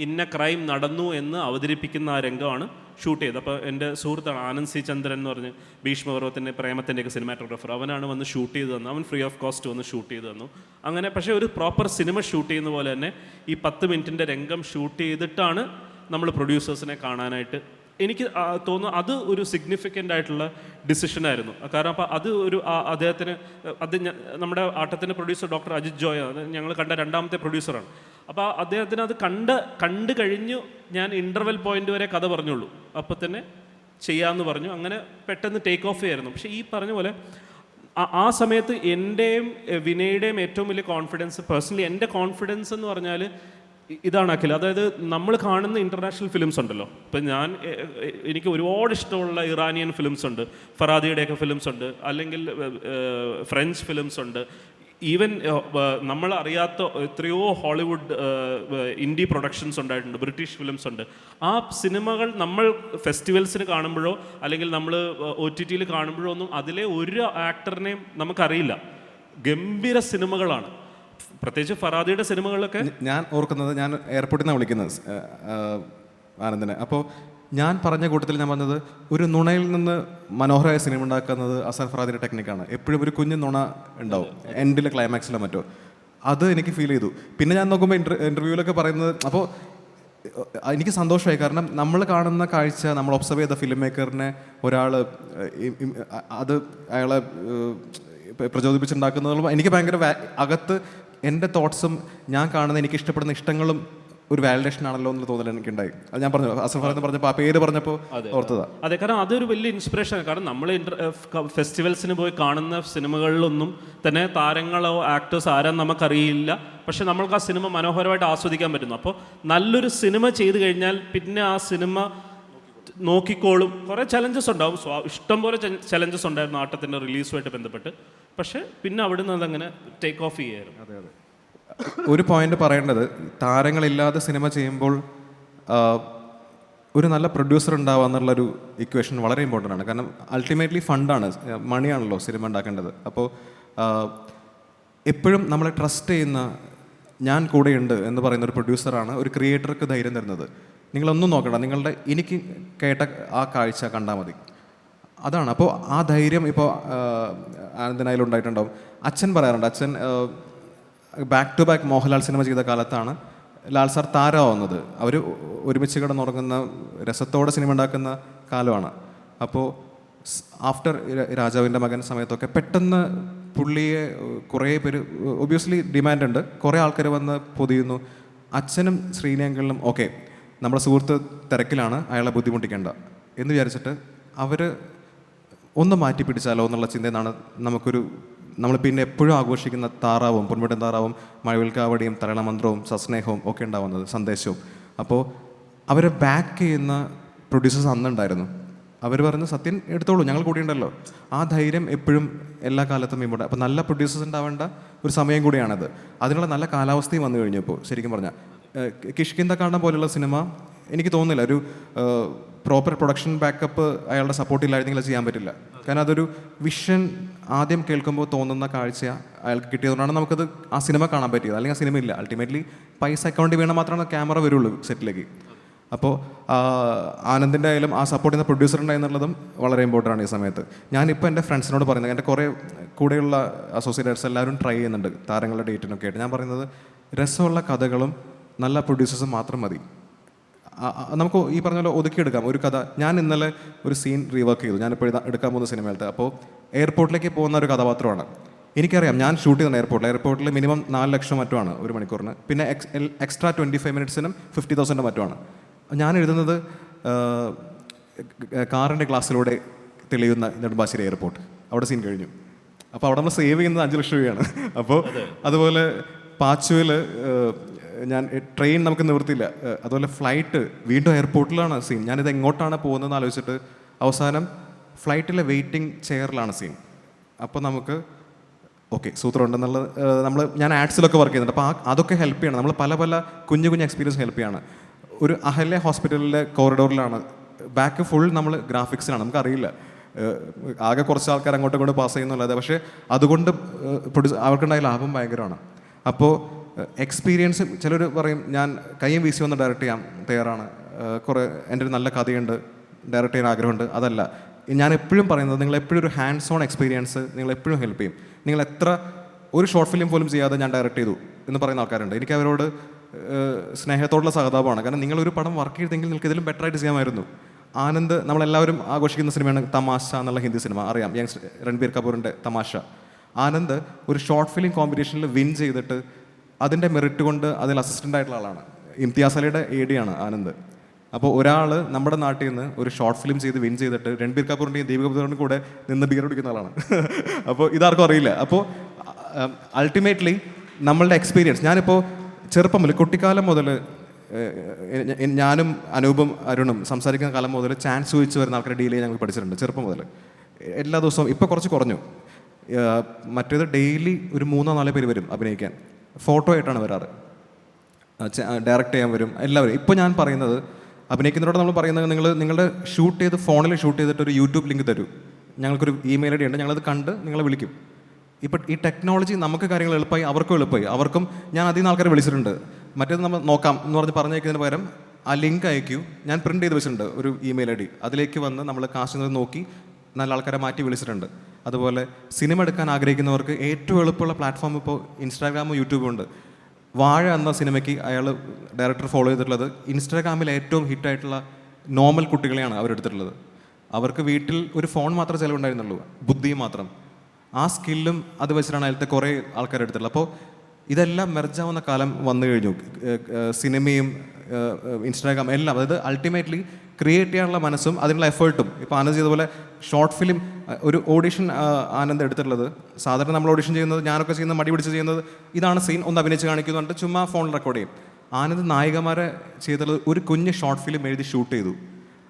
ഇന്ന ക്രൈം നടന്നു എന്ന് അവതരിപ്പിക്കുന്ന ആ രംഗമാണ് ഷൂട്ട് ചെയ്തത്. അപ്പോൾ എൻ്റെ സുഹൃത്താണ് ആനന്ദ് സി ചന്ദ്രൻ എന്ന് പറഞ്ഞ് ഭീഷ്മപർവത്തിൻ്റെ പ്രേമത്തിൻ്റെയൊക്കെ സിനിമാറ്റോഗ്രാഫർ, അവനാണ് വന്ന് ഷൂട്ട് ചെയ്ത് തന്നു. അവൻ ഫ്രീ ഓഫ് കോസ്റ്റ് വന്ന് ഷൂട്ട് ചെയ്ത് തന്നു. അങ്ങനെ പക്ഷേ ഒരു പ്രോപ്പർ സിനിമ ഷൂട്ട് ചെയ്യുന്ന പോലെ തന്നെ ഈ 10 മിനിറ്റിൻ്റെ രംഗം ഷൂട്ട് ചെയ്തിട്ടാണ് നമ്മൾ പ്രൊഡ്യൂസേഴ്സിനെ കാണാനായിട്ട്. എനിക്ക് തോന്നുന്നു അത് ഒരു സിഗ്നിഫിക്കൻ്റ് ആയിട്ടുള്ള ഡിസിഷനായിരുന്നു. കാരണം അപ്പോൾ അത് ഒരു അദ്ദേഹത്തിന് നമ്മുടെ ആട്ടത്തിൻ്റെ പ്രൊഡ്യൂസർ ഡോക്ടർ അജിത് ജോയ്, ഞങ്ങൾ കണ്ട 2ാമത്തെ പ്രൊഡ്യൂസറാണ്. അപ്പോൾ അദ്ദേഹത്തിന് അത് കണ്ടു കഴിഞ്ഞു. ഞാൻ ഇൻ്റർവെൽ പോയിന്റ് വരെ കഥ പറഞ്ഞുള്ളൂ, അപ്പോൾ തന്നെ ചെയ്യാമെന്ന് പറഞ്ഞു. അങ്ങനെ പെട്ടെന്ന് ടേക്ക് ഓഫ് ചെയ്യായിരുന്നു. പക്ഷേ ഈ പറഞ്ഞ പോലെ ആ സമയത്ത് എൻ്റെയും വിനയുടെയും ഏറ്റവും വലിയ കോൺഫിഡൻസ്, പേഴ്സണലി എൻ്റെ കോൺഫിഡൻസ് എന്ന് പറഞ്ഞാൽ ഇതാണ് അഖിൽ. അതായത് നമ്മൾ കാണുന്ന ഇൻ്റർനാഷണൽ ഫിലിംസ് ഉണ്ടല്ലോ, ഇപ്പം എനിക്ക് ഒരുപാട് ഇഷ്ടമുള്ള ഇറാനിയൻ ഫിലിംസ് ഉണ്ട്, ഫറാദിയുടെയൊക്കെ ഫിലിംസ് ഉണ്ട്, അല്ലെങ്കിൽ ഫ്രഞ്ച് ഫിലിംസ് ഉണ്ട്, ഈവൻ നമ്മൾ അറിയാത്ത എത്രയോ ഹോളിവുഡ് ഇൻഡി പ്രൊഡക്ഷൻസ് ഉണ്ടായിട്ടുണ്ട്, ബ്രിട്ടീഷ് ഫിലിംസ് ഉണ്ട്. ആ സിനിമകൾ നമ്മൾ ഫെസ്റ്റിവൽസിന് കാണുമ്പോഴോ അല്ലെങ്കിൽ നമ്മൾ OTT കാണുമ്പോഴോ ഒന്നും അതിലെ ഒരു ആക്ടറിനെയും നമുക്കറിയില്ല. ഗംഭീര സിനിമകളാണ്, പ്രത്യേകിച്ച് ഫറാദിയുടെ സിനിമകളിലൊക്കെ. ഞാൻ ഓർക്കുന്നത്, ഞാൻ എയർപോർട്ടിൽ നിന്നാണ് വിളിക്കുന്നത് ആനന്ദിനെ. അപ്പോൾ ഞാൻ പറഞ്ഞ കൂട്ടത്തിൽ ഞാൻ പറഞ്ഞത്, ഒരു നുണയിൽ നിന്ന് മനോഹരമായ സിനിമ ഉണ്ടാക്കുന്നത് അസർ ഫറാദിയുടെ ടെക്നിക്കാണ്. എപ്പോഴും ഒരു കുഞ്ഞു നുണ ഉണ്ടാവും എൻഡിലെ ക്ലൈമാക്സിലോ മറ്റോ. അത് എനിക്ക് ഫീൽ ചെയ്തു. പിന്നെ ഞാൻ നോക്കുമ്പോൾ ഇൻ്റർവ്യൂവിലൊക്കെ പറയുന്നത്, അപ്പോൾ എനിക്ക് സന്തോഷമായി. കാരണം നമ്മൾ കാണുന്ന കാഴ്ച, നമ്മൾ ഒബ്സർവ് ചെയ്ത ഫിലിം മേക്കറിനെ ഒരാൾ അത് അയാളെ പ്രചോദിപ്പിച്ചുണ്ടാക്കുന്നതോളം എനിക്ക് ഭയങ്കര അകത്ത് എൻ്റെ തോട്ട്സും ഞാൻ കാണുന്ന എനിക്ക് ഇഷ്ടപ്പെടുന്ന ഇഷ്ടങ്ങളും ഒരു വാലിഡേഷൻ ആണല്ലോ എന്ന് തോന്നൽ എനിക്കുണ്ടായി. അത് ഞാൻ പറഞ്ഞു, അസഫ് എന്ന് പറഞ്ഞപ്പോൾ ആ പേര് പറഞ്ഞപ്പോൾ ഓർത്തതാ. അതെ, കാരണം അതൊരു വലിയ ഇൻസ്പിറേഷനാണ്. കാരണം നമ്മൾ ഫെസ്റ്റിവൽസിന് പോയി കാണുന്ന സിനിമകളിലൊന്നും തന്നെ താരങ്ങളോ ആക്ടേഴ്സ് ആരാന്ന് നമുക്കറിയില്ല, പക്ഷെ നമ്മൾക്ക് ആ സിനിമ മനോഹരമായിട്ട് ആസ്വദിക്കാൻ പറ്റുന്നു. അപ്പോൾ നല്ലൊരു സിനിമ ചെയ്തു കഴിഞ്ഞാൽ പിന്നെ ആ സിനിമ നോക്കിക്കോളും. കുറേ ചലഞ്ചസ് ഉണ്ടാവും, ഇഷ്ടംപോലെ ചലഞ്ചസ് ഉണ്ടായിരുന്നു ആട്ടത്തിൻ്റെ റിലീസുമായിട്ട് ബന്ധപ്പെട്ട്. പക്ഷേ പിന്നെ അവിടുന്ന് അതങ്ങനെ ടേക്ക് ഓഫ് ചെയ്യായിരുന്നു. അതെ അതെ. ഒരു പോയിന്റ് പറയേണ്ടത്, താരങ്ങളില്ലാതെ സിനിമ ചെയ്യുമ്പോൾ ഒരു നല്ല പ്രൊഡ്യൂസർ ഉണ്ടാവുക എന്നുള്ളൊരു ഇക്വേഷൻ വളരെ ഇമ്പോർട്ടൻ്റ് ആണ്. കാരണം അൾട്ടിമേറ്റ്ലി ഫണ്ടാണ്, മണിയാണല്ലോ സിനിമ ഉണ്ടാക്കേണ്ടത്. അപ്പോൾ എപ്പോഴും നമ്മളെ ട്രസ്റ്റ് ചെയ്യുന്ന, ഞാൻ കൂടെയുണ്ട് എന്ന് പറയുന്ന ഒരു പ്രൊഡ്യൂസറാണ് ഒരു ക്രിയേറ്റർക്ക് ധൈര്യം തരുന്നത്. നിങ്ങളൊന്നും നോക്കണ്ട, നിങ്ങളുടെ എനിക്ക് കേട്ട ആ കാഴ്ച കണ്ടാൽ മതി, അതാണ്. അപ്പോൾ ആ ധൈര്യം ഇപ്പോൾ ആനന്ദനായാലും ഉണ്ടായിട്ടുണ്ടാവും. അച്ഛൻ പറയാറുണ്ട്, അച്ഛൻ back to back Mohanlal cinema ചെയ്ത കാലത്താണ് ലാൽ സാർ താരമാവുന്നത്. അവർ ഒരുമിച്ച് കിടന്നുറങ്ങുന്ന, രസത്തോടെ സിനിമ ഉണ്ടാക്കുന്ന കാലമാണ്. അപ്പോൾ ആഫ്റ്റർ രാജാവിൻ്റെ മകൻ സമയത്തൊക്കെ പെട്ടെന്ന് പുള്ളിയെ കുറേ പേര്, ഒബ്വിയസ്ലി ഡിമാൻഡ് ഉണ്ട്, കുറേ ആൾക്കാർ വന്ന് പൊതിയുന്നു. അച്ഛനും ശ്രീനിയങ്കളിലും ഓക്കെ, നമ്മുടെ സുഹൃത്ത് തിരക്കിലാണ്, അയാളെ ബുദ്ധിമുട്ടിക്കേണ്ട എന്ന് വിചാരിച്ചിട്ട് അവർ ഒന്ന് മാറ്റി പിടിച്ചാലോ എന്നുള്ള ചിന്തയെന്നാണ് നമ്മൾ പിന്നെ എപ്പോഴും ആഘോഷിക്കുന്ന താറാവും, പൊന്മുട്ടൻ താറാവും, മഴവിൽക്കാവടിയും, തരളമന്ത്രവും, സസ്നേഹവും ഒക്കെ ഉണ്ടാവുന്നത്, സന്ദേശവും. അപ്പോൾ അവരെ ബാക്ക് ചെയ്യുന്ന പ്രൊഡ്യൂസേഴ്സ് അന്നുണ്ടായിരുന്നു. അവർ പറഞ്ഞു, സത്യൻ എടുത്തോളൂ, ഞങ്ങൾ കൂടിയുണ്ടല്ലോ. ആ ധൈര്യം എപ്പോഴും എല്ലാ കാലത്തും ഇമ്പോർട്ടൻ്റ്. അപ്പോൾ നല്ല പ്രൊഡ്യൂസേഴ്സ് ഉണ്ടാവേണ്ട ഒരു സമയം കൂടിയാണത്. അതിനുള്ള നല്ല കാലാവസ്ഥയും വന്നു കഴിഞ്ഞപ്പോൾ ശരിക്കും പറഞ്ഞാൽ കിഷ്കിന്ദക്കാണ്ഡം പോലുള്ള സിനിമ എനിക്ക് തോന്നുന്നില്ല ഒരു പ്രോപ്പർ പ്രൊഡക്ഷൻ ബാക്കപ്പ് അയാളുടെ സപ്പോർട്ടില്ലായിരുന്നെങ്കിൽ ചെയ്യാൻ പറ്റില്ല. കാരണം അതൊരു വിഷൻ ആദ്യം കേൾക്കുമ്പോൾ തോന്നുന്ന കാഴ്ച അയാൾക്ക് കിട്ടിയതുകൊണ്ടാണ് നമുക്കത് ആ സിനിമ കാണാൻ പറ്റിയത്. അല്ലെങ്കിൽ ആ സിനിമ ഇല്ല. അൾട്ടിമേറ്റ്ലി പൈസ അക്കൗണ്ടിൽ വീണാൽ മാത്രമാണ് ക്യാമറ വരുള്ളൂ സെറ്റിലേക്ക്. അപ്പോൾ ആനന്ദിൻ്റെ ആയാലും ആ സപ്പോർട്ട് ചെയ്യുന്ന പ്രൊഡ്യൂസർ എന്നുള്ളതും വളരെ ഇമ്പോർട്ടൻ്റ് ആണ് ഈ സമയത്ത്. ഞാനിപ്പോൾ എൻ്റെ ഫ്രണ്ട്സിനോട് പറയുന്നത്, എൻ്റെ കുറേ കൂടെയുള്ള അസോസിയേറ്റ്സ് എല്ലാവരും ട്രൈ ചെയ്യുന്നുണ്ട് താരങ്ങളുടെ ഡേറ്റിനൊക്കെ ആയിട്ട്. ഞാൻ പറയുന്നത്, രസമുള്ള കഥകളും നല്ല പ്രൊഡ്യൂസേഴ്സും മാത്രം മതി. നമുക്ക് ഈ പറഞ്ഞ പോലെ ഒതുക്കിയെടുക്കാം ഒരു കഥ. ഞാൻ ഇന്നലെ ഒരു സീൻ റീവർക്ക് ചെയ്തു, ഞാനിപ്പോൾ എടുക്കാൻ പോകുന്ന സിനിമയിലത്തെ. അപ്പോൾ എയർപോർട്ടിലേക്ക് പോകുന്ന ഒരു കഥാപാത്രമാണ്. എനിക്കറിയാം, ഞാൻ ഷൂട്ട് ചെയ്യുന്ന എയർപോർട്ടിൽ മിനിമം 4 ലക്ഷം മറ്റുമാണ് ഒരു മണിക്കൂറിന്. പിന്നെ എക്സ്ട്രാ 25 മിനിറ്റ്സിനും 50,000 മറ്റുമാണ്. ഞാൻ എഴുതുന്നത് കാറിൻ്റെ ഗ്ലാസ്സിലൂടെ തെളിയുന്ന നെടുമ്പാശ്ശേരി എയർപോർട്ട്, അവിടെ സീൻ കഴിഞ്ഞു. അപ്പോൾ അവിടെ നമ്മൾ സേവ് ചെയ്യുന്നത് 5 ലക്ഷം രൂപയാണ്. അപ്പോൾ അതുപോലെ പാച്ചുവിൽ ഞാൻ ട്രെയിൻ നമുക്ക് നിവൃത്തിയില്ല, അതുപോലെ ഫ്ലൈറ്റ് വീണ്ടും എയർപോർട്ടിലാണ് സീൻ. ഞാനിത് എങ്ങോട്ടാണ് പോകുന്നതെന്ന് ആലോചിച്ചിട്ട് അവസാനം ഫ്ലൈറ്റിലെ വെയിറ്റിംഗ് ചെയറിലാണ് സീൻ. അപ്പോൾ നമുക്ക് ഓക്കെ സൂത്രം ഉണ്ടെന്നുള്ളത് ഞാൻ ആഡ്സിലൊക്കെ വർക്ക് ചെയ്യുന്നുണ്ട്. അപ്പോൾ അതൊക്കെ ഹെൽപ്പ് ചെയ്യണം. നമ്മൾ പല പല കുഞ്ഞു കുഞ്ഞു എക്സ്പീരിയൻസ് ഹെൽപ്പ് ചെയ്യാണ്. ഒരു അഹല്യ ഹോസ്പിറ്റലിലെ കോറിഡോറിലാണ്, ബാക്ക് ഫുൾ നമ്മൾ ഗ്രാഫിക്സിലാണ്, നമുക്കറിയില്ല, ആകെ കുറച്ച് ആൾക്കാർ അങ്ങോട്ടും ഇങ്ങോട്ടും പാസ് ചെയ്യുന്നുള്ളത്. പക്ഷേ അതുകൊണ്ട് അവർക്കുണ്ടായ ലാഭം ഭയങ്കരമാണ്. അപ്പോൾ എക്സ്പീരിയൻസ്, ചിലർ പറയും ഞാൻ കയ്യും വീശി വന്ന് ഡയറക്റ്റ് ചെയ്യാൻ തയ്യാറാണ്, കുറേ എൻ്റെ ഒരു നല്ല കഥയുണ്ട്, ഡയറക്റ്റ് ചെയ്യാൻ ആഗ്രഹമുണ്ട്. അതല്ല, ഞാൻ എപ്പോഴും പറയുന്നത് നിങ്ങൾ എപ്പോഴും ഒരു ഹാൻഡ്സ് ഓൺ എക്സ്പീരിയൻസ് നിങ്ങൾ എപ്പോഴും ഹെൽപ്പ് ചെയ്യും. നിങ്ങൾ എത്ര ഒരു ഷോർട്ട് ഫിലിം പോലും ചെയ്യാതെ ഞാൻ ഡയറക്റ്റ് ചെയ്തു എന്ന് പറയുന്ന ആൾക്കാരുണ്ട്. എനിക്ക് അവരോട് സ്നേഹത്തോടുള്ള സഹതാപമാണ്. കാരണം നിങ്ങളൊരു പടം വർക്ക് ചെയ്തെങ്കിൽ നിങ്ങൾക്ക് ഇതിലും ബെറ്ററായിട്ട് ചെയ്യാമായിരുന്നു. ആനന്ദ് നമ്മളെല്ലാവരും ആഘോഷിക്കുന്ന സിനിമയാണ് തമാശ എന്നുള്ള ഹിന്ദി സിനിമ, അറിയാം, രൺബീർ കപൂറിൻ്റെ തമാശ. ആനന്ദ് ഒരു ഷോർട്ട് ഫിലിം കോമ്പറ്റീഷനിൽ വിൻ ചെയ്തിട്ട് അതിൻ്റെ മെറിറ്റ് കൊണ്ട് അതിൽ അസിസ്റ്റൻ്റ് ആയിട്ടുള്ള ആളാണ്. ഇംതിയാസ് അലിയുടെ AD ആണ് ആനന്ദ്. അപ്പോൾ ഒരാൾ നമ്മുടെ നാട്ടിൽ നിന്ന് ഒരു ഷോർട്ട് ഫിലിം ചെയ്ത് വിൻ ചെയ്തിട്ട് രൺബീർ കപൂറിൻ്റെയും ദീപിക കപൂറിൻ്റെയും കൂടെ നിന്ന് ബിയർ കുടിക്കുന്ന ആളാണ്. അപ്പോൾ ഇതാർക്കും അറിയില്ല. അപ്പോൾ അൾട്ടിമേറ്റ്ലി നമ്മളുടെ എക്സ്പീരിയൻസ്, ഞാനിപ്പോൾ ചെറുപ്പം മുതൽ കുട്ടിക്കാലം മുതൽ ഞാനും അനൂപും അരുണും സംസാരിക്കുന്ന കാലം മുതൽ ചാൻസ് ചോദിച്ച് വരുന്ന ആൾക്കാരെ ഡീൽ ചെയ്യാൻ ഞങ്ങൾ പഠിച്ചിട്ടുണ്ട് ചെറുപ്പം മുതൽ. എല്ലാ ദിവസവും, ഇപ്പോൾ കുറച്ച് കുറഞ്ഞു, മറ്റേത് ഡെയിലി ഒരു 3-4 പേര് വരും അഭിനയിക്കാൻ, ഫോട്ടോ ആയിട്ടാണ് വരാറ്, ഡയറക്റ്റ് ചെയ്യാൻ വരും എല്ലാവരും. ഇപ്പോൾ ഞാൻ പറയുന്നത് അഭിനയിക്കുന്നവരോട് നമ്മൾ പറയുന്നത്, നിങ്ങളുടെ ഷൂട്ട് ചെയ്ത് ഫോണിൽ ഷൂട്ട് ചെയ്തിട്ട് ഒരു യൂട്യൂബ് ലിങ്ക് തരൂ, ഞങ്ങൾക്കൊരു ഇമെയിൽ ID ഉണ്ട്, ഞങ്ങളത് കണ്ട് നിങ്ങളെ വിളിക്കും. ഇപ്പം ഈ ടെക്നോളജി നമുക്ക് കാര്യങ്ങൾ എളുപ്പമായി, അവർക്കും എളുപ്പമായി. അവർക്കും ഞാൻ അതിൽ നിന്ന് ആൾക്കാരെ വിളിച്ചിട്ടുണ്ട്. മറ്റേത് നമ്മൾ നോക്കാം എന്ന് പറഞ്ഞ് പറഞ്ഞേക്കുന്നതിന് പകരം ആ ലിങ്ക് അയക്കൂ, ഞാൻ പ്രിൻറ്റ് ചെയ്ത് വെച്ചിട്ടുണ്ട് ഒരു ഇമെയിൽ ID, അതിലേക്ക് വന്ന് നമ്മൾ കാശ് നോക്കി നല്ല ആൾക്കാരെ മാറ്റി വിളിച്ചിട്ടുണ്ട്. അതുപോലെ സിനിമ എടുക്കാൻ ആഗ്രഹിക്കുന്നവർക്ക് ഏറ്റവും എളുപ്പമുള്ള പ്ലാറ്റ്ഫോം ഇപ്പോൾ ഇൻസ്റ്റാഗ്രാമും യൂട്യൂബും ഉണ്ട്. വാഴ എന്ന സിനിമയ്ക്ക് അയാൾ ഡയറക്ടർ ഫോളോ ചെയ്തിട്ടുള്ളത് ഇൻസ്റ്റാഗ്രാമിൽ ഏറ്റവും ഹിറ്റായിട്ടുള്ള നോർമൽ കുട്ടികളെയാണ് അവരെടുത്തിട്ടുള്ളത്. അവർക്ക് വീട്ടിൽ ഒരു ഫോൺ മാത്രമേ ചിലവുണ്ടായിരുന്നുള്ളൂ, ബുദ്ധിയും മാത്രം. ആ സ്കില്ലും അത് വെച്ചിട്ടാണ് അതിലത്തെ കുറേ ആൾക്കാരെടുത്തിട്ടുള്ളത്. അപ്പോൾ ഇതെല്ലാം മെർജാവുന്ന കാലം വന്നു കഴിഞ്ഞു. സിനിമയും ഇൻസ്റ്റാഗ്രാം എല്ലാം, അതായത് അൾട്ടിമേറ്റ്ലി ക്രിയേറ്റ് ചെയ്യാനുള്ള മനസ്സും അതിനുള്ള എഫേർട്ടും. ഇപ്പോൾ ആനന്ദ് ചെയ്തതുപോലെ ഷോർട്ട് ഫിലിം ഒരു ഓഡിഷൻ ആനന്ദ് എടുത്തിട്ടുള്ളത്, സാധാരണ നമ്മൾ ഓഡിഷൻ ചെയ്യുന്നത്, ഞാനൊക്കെ ചെയ്യുന്നത് മടി പിടിച്ച് ചെയ്യുന്നത്, ഇതാണ് സീൻ, ഒന്ന് അഭിനയിച്ച് കാണിക്കുന്നുണ്ട്, ചുമ്മാ ഫോണിൽ റെക്കോർഡ് ചെയ്യും. ആനന്ദ് നായികമാരെ ചെയ്തിട്ടുള്ളത് ഒരു കുഞ്ഞ് ഷോർട്ട് ഫിലിം എഴുതി ഷൂട്ട് ചെയ്തു.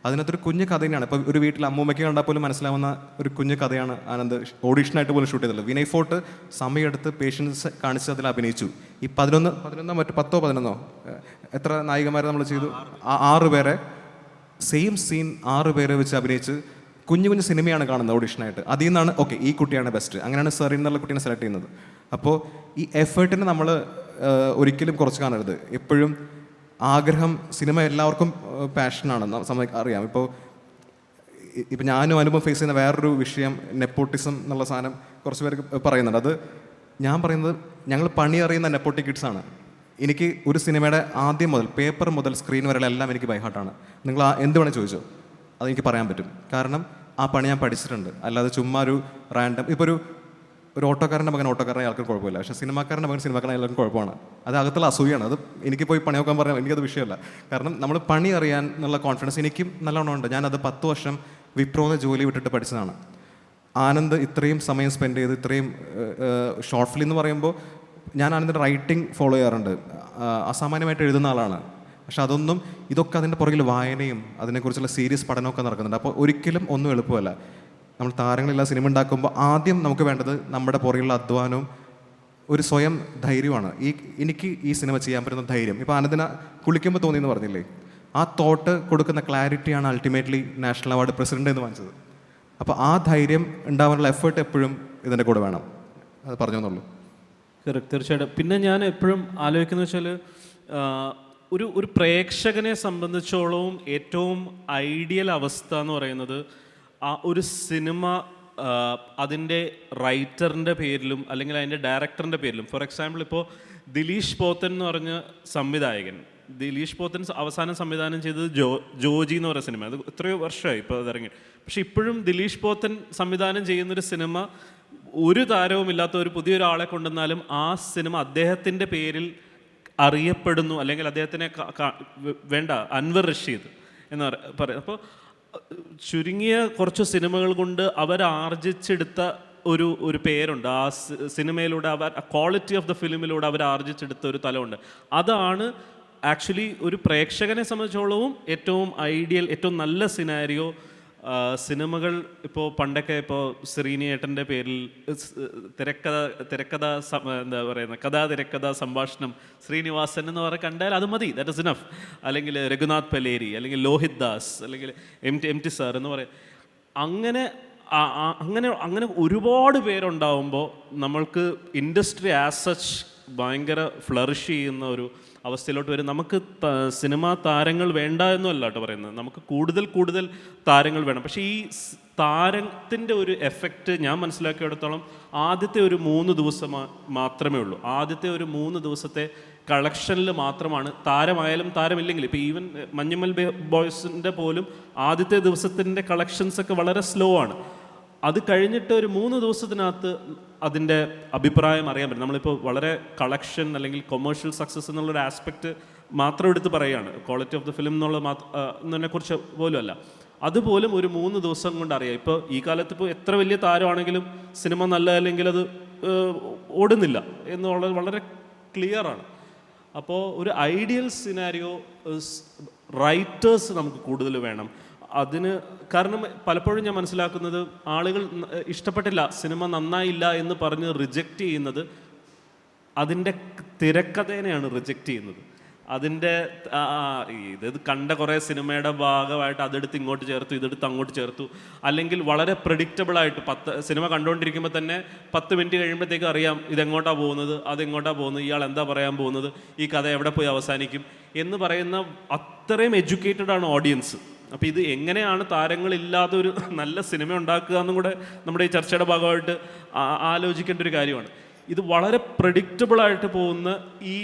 അതിനകത്തൊരു കുഞ്ഞ് കഥ തന്നെയാണ്. ഇപ്പോൾ ഒരു വീട്ടിൽ അമ്മൂമ്മയ്ക്ക് കണ്ടാൽ പോലും മനസ്സിലാവുന്ന ഒരു കുഞ്ഞ് കഥയാണ് ആനന്ദ് ഓഡീഷനായിട്ട് പോലും ഷൂട്ട് ചെയ്തിട്ടുള്ളത്. വിനയ് ഫോർട്ട് സമയമെടുത്ത് പേഷ്യൻസ് കാണിച്ച് അതിൽ അഭിനയിച്ചു. ഈ 11 മറ്റു 10 എത്ര നായികമാരെ നമ്മൾ ചെയ്തു, 6 പേരെ സെയിം സീൻ 6 പേരെ വെച്ച് അഭിനയിച്ച് കുഞ്ഞു കുഞ്ഞു സിനിമയാണ് കാണുന്നത് ഓഡീഷനായിട്ട്. അതിൽ നിന്നാണ് ഓക്കെ ഈ കുട്ടിയാണ് ബെസ്റ്റ്, അങ്ങനെയാണ് സെറിൻ എന്നുള്ള കുട്ടീനെ സെലക്ട് ചെയ്യുന്നത്. അപ്പോൾ ഈ എഫേർട്ടിനെ നമ്മൾ ഒരിക്കലും കുറച്ച് കാണരുത്. എപ്പോഴും ആഗ്രഹം, സിനിമ എല്ലാവർക്കും പാഷനാണ്, അറിയാം. ഇപ്പോൾ ഞാനും അനുഭവം ഫേസ് ചെയ്യുന്ന വേറൊരു വിഷയം നെപ്പോട്ടിസം എന്നുള്ള സാധനം കുറച്ച് പേർക്ക് പറയുന്നുണ്ട്. അത് ഞാൻ പറയുന്നത്, ഞങ്ങൾ പണി അറിയുന്ന നെപ്പോട്ടി കിഡ്സാണ്. എനിക്ക് ഒരു സിനിമയുടെ ആദ്യം മുതൽ പേപ്പർ മുതൽ സ്ക്രീൻ വരെ എല്ലാം എനിക്ക് ബൈഹാർട്ടാണ്. നിങ്ങൾ എന്ത് വേണേൽ ചോദിച്ചോ, അതെനിക്ക് പറയാൻ പറ്റും. കാരണം ആ പണി ഞാൻ പഠിച്ചിട്ടുണ്ട്. അല്ലാതെ ചുമ്മാ ഒരു റാൻഡം, ഇപ്പോൾ ഒരു ഓട്ടോക്കാരൻ്റെ മകൻ ഓട്ടോക്കാരനെ ആൾക്കും കുഴപ്പമില്ല, പക്ഷേ സിനിമാക്കാരൻ്റെ മകൻ സിനിമാക്കാരനെ എല്ലാവർക്കും കുഴപ്പമാണ്. അത് അകത്തുള്ള അസൂയാണ്. അത് എനിക്ക് പോയി പണി നോക്കാൻ പറഞ്ഞാൽ എനിക്കത് വിഷയമല്ല. കാരണം നമ്മൾ പണി അറിയാൻ എന്നുള്ള കോൺഫിഡൻസ് എനിക്കും നല്ലോണം ഉണ്ട്. ഞാനത് 10 വർഷം വിപ്രോന്ന് ജോലി വിട്ടിട്ട് പഠിച്ചതാണ്. ആനന്ദ് ഇത്രയും സമയം സ്പെൻഡ് ചെയ്ത് ഇത്രയും ഷോർട്ട് ഫിലിം എന്ന് പറയുമ്പോൾ ഞാൻ ആനന്ദിൻ്റെ റൈറ്റിംഗ് ഫോളോ ചെയ്യാറുണ്ട്. അസാമാന്യമായിട്ട് എഴുതുന്ന ആളാണ്. പക്ഷെ ഇതൊക്കെ അതിൻ്റെ പുറകിൽ വായനയും അതിനെക്കുറിച്ചുള്ള സീരിയസ് പഠനമൊക്കെ നടക്കുന്നുണ്ട്. അപ്പോൾ ഒരിക്കലും ഒന്നും എളുപ്പമല്ല. നമ്മൾ താരങ്ങളെല്ലാം സിനിമ ഉണ്ടാക്കുമ്പോൾ ആദ്യം നമുക്ക് വേണ്ടത് നമ്മുടെ പുറകിലുള്ള അധ്വാനവും ഒരു സ്വയം ധൈര്യമാണ്. എനിക്ക് ഈ സിനിമ ചെയ്യാൻ പറ്റുന്ന ധൈര്യം. ഇപ്പോൾ ആനന്ദിനെ കുളിക്കുമ്പോൾ തോന്നിയെന്ന് പറഞ്ഞില്ലേ, ആ തോട്ട് കൊടുക്കുന്ന ക്ലാരിറ്റിയാണ് അൾട്ടിമേറ്റ്ലി നാഷണൽ അവാർഡ് പ്രസിഡന്റ് എന്ന് വാങ്ങിച്ചത്. അപ്പോൾ ആ ധൈര്യം ഉണ്ടാവാനുള്ള എഫേർട്ട് എപ്പോഴും ഇതിൻ്റെ കൂടെ വേണം. അത് പറഞ്ഞെന്നുള്ളൂ. തീർച്ചയായിട്ടും. പിന്നെ ഞാൻ എപ്പോഴും ആലോചിക്കുന്നത് വെച്ചാൽ ഒരു പ്രേക്ഷകനെ സംബന്ധിച്ചോളവും ഏറ്റവും ഐഡിയൽ അവസ്ഥ എന്ന് പറയുന്നത് ആ ഒരു സിനിമ അതിൻ്റെ റൈറ്ററിൻ്റെ പേരിലും അല്ലെങ്കിൽ അതിൻ്റെ ഡയറക്ടറിൻ്റെ പേരിലും. ഫോർ എക്സാമ്പിൾ ഇപ്പോൾ ദിലീഷ് പോത്തൻ എന്ന് പറഞ്ഞ സംവിധായകൻ, ദിലീഷ് പോത്തൻ അവസാനം സംവിധാനം ചെയ്തത് ജോജി എന്ന് പറയുന്ന സിനിമ. അത് എത്രയോ വർഷമായി ഇപ്പോൾ അതിറങ്ങി. പക്ഷെ ഇപ്പോഴും ദിലീഷ് പോത്തൻ സംവിധാനം ചെയ്യുന്നൊരു സിനിമ ഒരു താരവുമില്ലാത്ത ഒരു പുതിയൊരാളെ കൊണ്ടുവന്നാലും ആ സിനിമ അദ്ദേഹത്തിൻ്റെ പേരിൽ അറിയപ്പെടുന്നു. അല്ലെങ്കിൽ അദ്ദേഹത്തിനെ വേണ്ട അൻവർ റഷീദ് എന്ന് പറയാം. അപ്പോൾ ചുരുങ്ങിയ കുറച്ച് സിനിമകൾ കൊണ്ട് അവരാർജിച്ചെടുത്ത ഒരു പേരുണ്ട്. ആ സിനിമയിലൂടെ അവർ ക്വാളിറ്റി ഓഫ് ദ ഫിലിമിലൂടെ അവർ ആർജിച്ചെടുത്ത ഒരു തലമുണ്ട്. അതാണ് ആക്ച്വലി ഒരു പ്രേക്ഷകനെ സംബന്ധിച്ചോളവും ഏറ്റവും ഐഡിയൽ, ഏറ്റവും നല്ല സിനാരിയോ. സിനിമകൾ ഇപ്പോൾ പണ്ടൊക്കെ ഇപ്പോൾ ശ്രീനിയേട്ടൻ്റെ പേരിൽ തിരക്കഥ എന്താ പറയുന്നത്, തിരക്കഥ സംഭാഷണം ശ്രീനിവാസൻ എന്ന് പറഞ്ഞാൽ കണ്ടാൽ അത് മതി, ദാറ്റ് ഇസ് ഇനഫ്. അല്ലെങ്കിൽ രഘുനാഥ് പലേരി, അല്ലെങ്കിൽ ലോഹിത് ദാസ്, അല്ലെങ്കിൽ എം ടി സാർ എന്ന് പറയും. അങ്ങനെ അങ്ങനെ ഒരുപാട് പേരുണ്ടാവുമ്പോൾ നമ്മൾക്ക് ഇൻഡസ്ട്രി ആസ് സച്ച് ഭയങ്കര ഫ്ലറിഷ് ചെയ്യുന്ന ഒരു അവസ്ഥയിലോട്ട് വരും. നമുക്ക് സിനിമാ താരങ്ങൾ വേണ്ട എന്നല്ല കേട്ടോ പറയുന്നത്, നമുക്ക് കൂടുതൽ താരങ്ങൾ വേണം. പക്ഷേ ഈ താരത്തിൻ്റെ ഒരു എഫക്റ്റ് ഞാൻ മനസ്സിലാക്കിയെടുത്തോളം ആദ്യത്തെ ഒരു 3 ദിവസം മാത്രമേ ഉള്ളൂ. ആദ്യത്തെ ഒരു 3 ദിവസത്തെ കളക്ഷനിൽ മാത്രമാണ്, താരമായാലും താരമില്ലെങ്കിലും. ഇപ്പോൾ ഈവൻ മഞ്ഞുമൽ ബോയ്സിൻ്റെ പോലും ആദ്യത്തെ ദിവസത്തിൻ്റെ കളക്ഷൻസൊക്കെ വളരെ സ്ലോ ആണ്. അത് കഴിഞ്ഞിട്ട് ഒരു 3 ദിവസത്തിനകത്ത് അതിൻ്റെ അഭിപ്രായം അറിയാൻ പറ്റും. നമ്മളിപ്പോൾ വളരെ കളക്ഷൻ അല്ലെങ്കിൽ കൊമേഴ്ഷ്യൽ സക്സസ് എന്നുള്ളൊരു ആസ്പെക്റ്റ് മാത്രം എടുത്ത് പറയുകയാണ്, ക്വാളിറ്റി ഓഫ് ദ ഫിലിം എന്നതിനെക്കുറിച്ച് പോലും അല്ല. അതുപോലും ഒരു 3 ദിവസം കൊണ്ട് അറിയാം. ഇപ്പോൾ ഈ കാലത്ത് ഇപ്പോൾ എത്ര വലിയ താരമാണെങ്കിലും സിനിമ നല്ലതല്ലെങ്കിൽ അത് ഓടുന്നില്ല എന്നുള്ളത് വളരെ ക്ലിയറാണ്. അപ്പോൾ ഒരു ഐഡിയൽ സിനാരിയോ റൈറ്റേഴ്സ് നമുക്ക് കൂടുതൽ വേണം അതിന്. കാരണം പലപ്പോഴും ഞാൻ മനസ്സിലാക്കുന്നത് ആളുകൾ ഇഷ്ടപ്പെട്ടില്ല, സിനിമ നന്നായില്ല എന്ന് പറഞ്ഞ് റിജക്റ്റ് ചെയ്യുന്നത് അതിൻ്റെ തിരക്കഥേനെയാണ് റിജക്റ്റ് ചെയ്യുന്നത്. അതിൻ്റെ ഇത് കണ്ട കുറേ സിനിമയുടെ ഭാഗമായിട്ട് അതെടുത്ത് ഇങ്ങോട്ട് ചേർത്തു, ഇതെടുത്ത് അങ്ങോട്ട് ചേർത്തു. അല്ലെങ്കിൽ വളരെ പ്രെഡിക്റ്റബിളായിട്ട് സിനിമ കണ്ടുകൊണ്ടിരിക്കുമ്പോൾ തന്നെ 10 മിനിറ്റ് കഴിയുമ്പോഴത്തേക്കും അറിയാം ഇതെങ്ങോട്ടാണ് പോകുന്നത്, അതെങ്ങോട്ടാണ് പോകുന്നത്, ഇയാൾ എന്താ പറയാൻ പോകുന്നത്, ഈ കഥ എവിടെ പോയി അവസാനിക്കും എന്ന് പറയുന്ന അത്രയും എഡ്യൂക്കേറ്റഡ് ആണ് ഓഡിയൻസ്. അപ്പോൾ ഇത് എങ്ങനെയാണ് താരങ്ങളില്ലാതെ ഒരു നല്ല സിനിമ ഉണ്ടാക്കുക എന്നും കൂടെ നമ്മുടെ ഈ ചർച്ചയുടെ ഭാഗമായിട്ട് ആലോചിക്കേണ്ട ഒരു കാര്യമാണ്. ഇത് വളരെ പ്രെഡിക്റ്റബിളായിട്ട് പോകുന്ന ഈ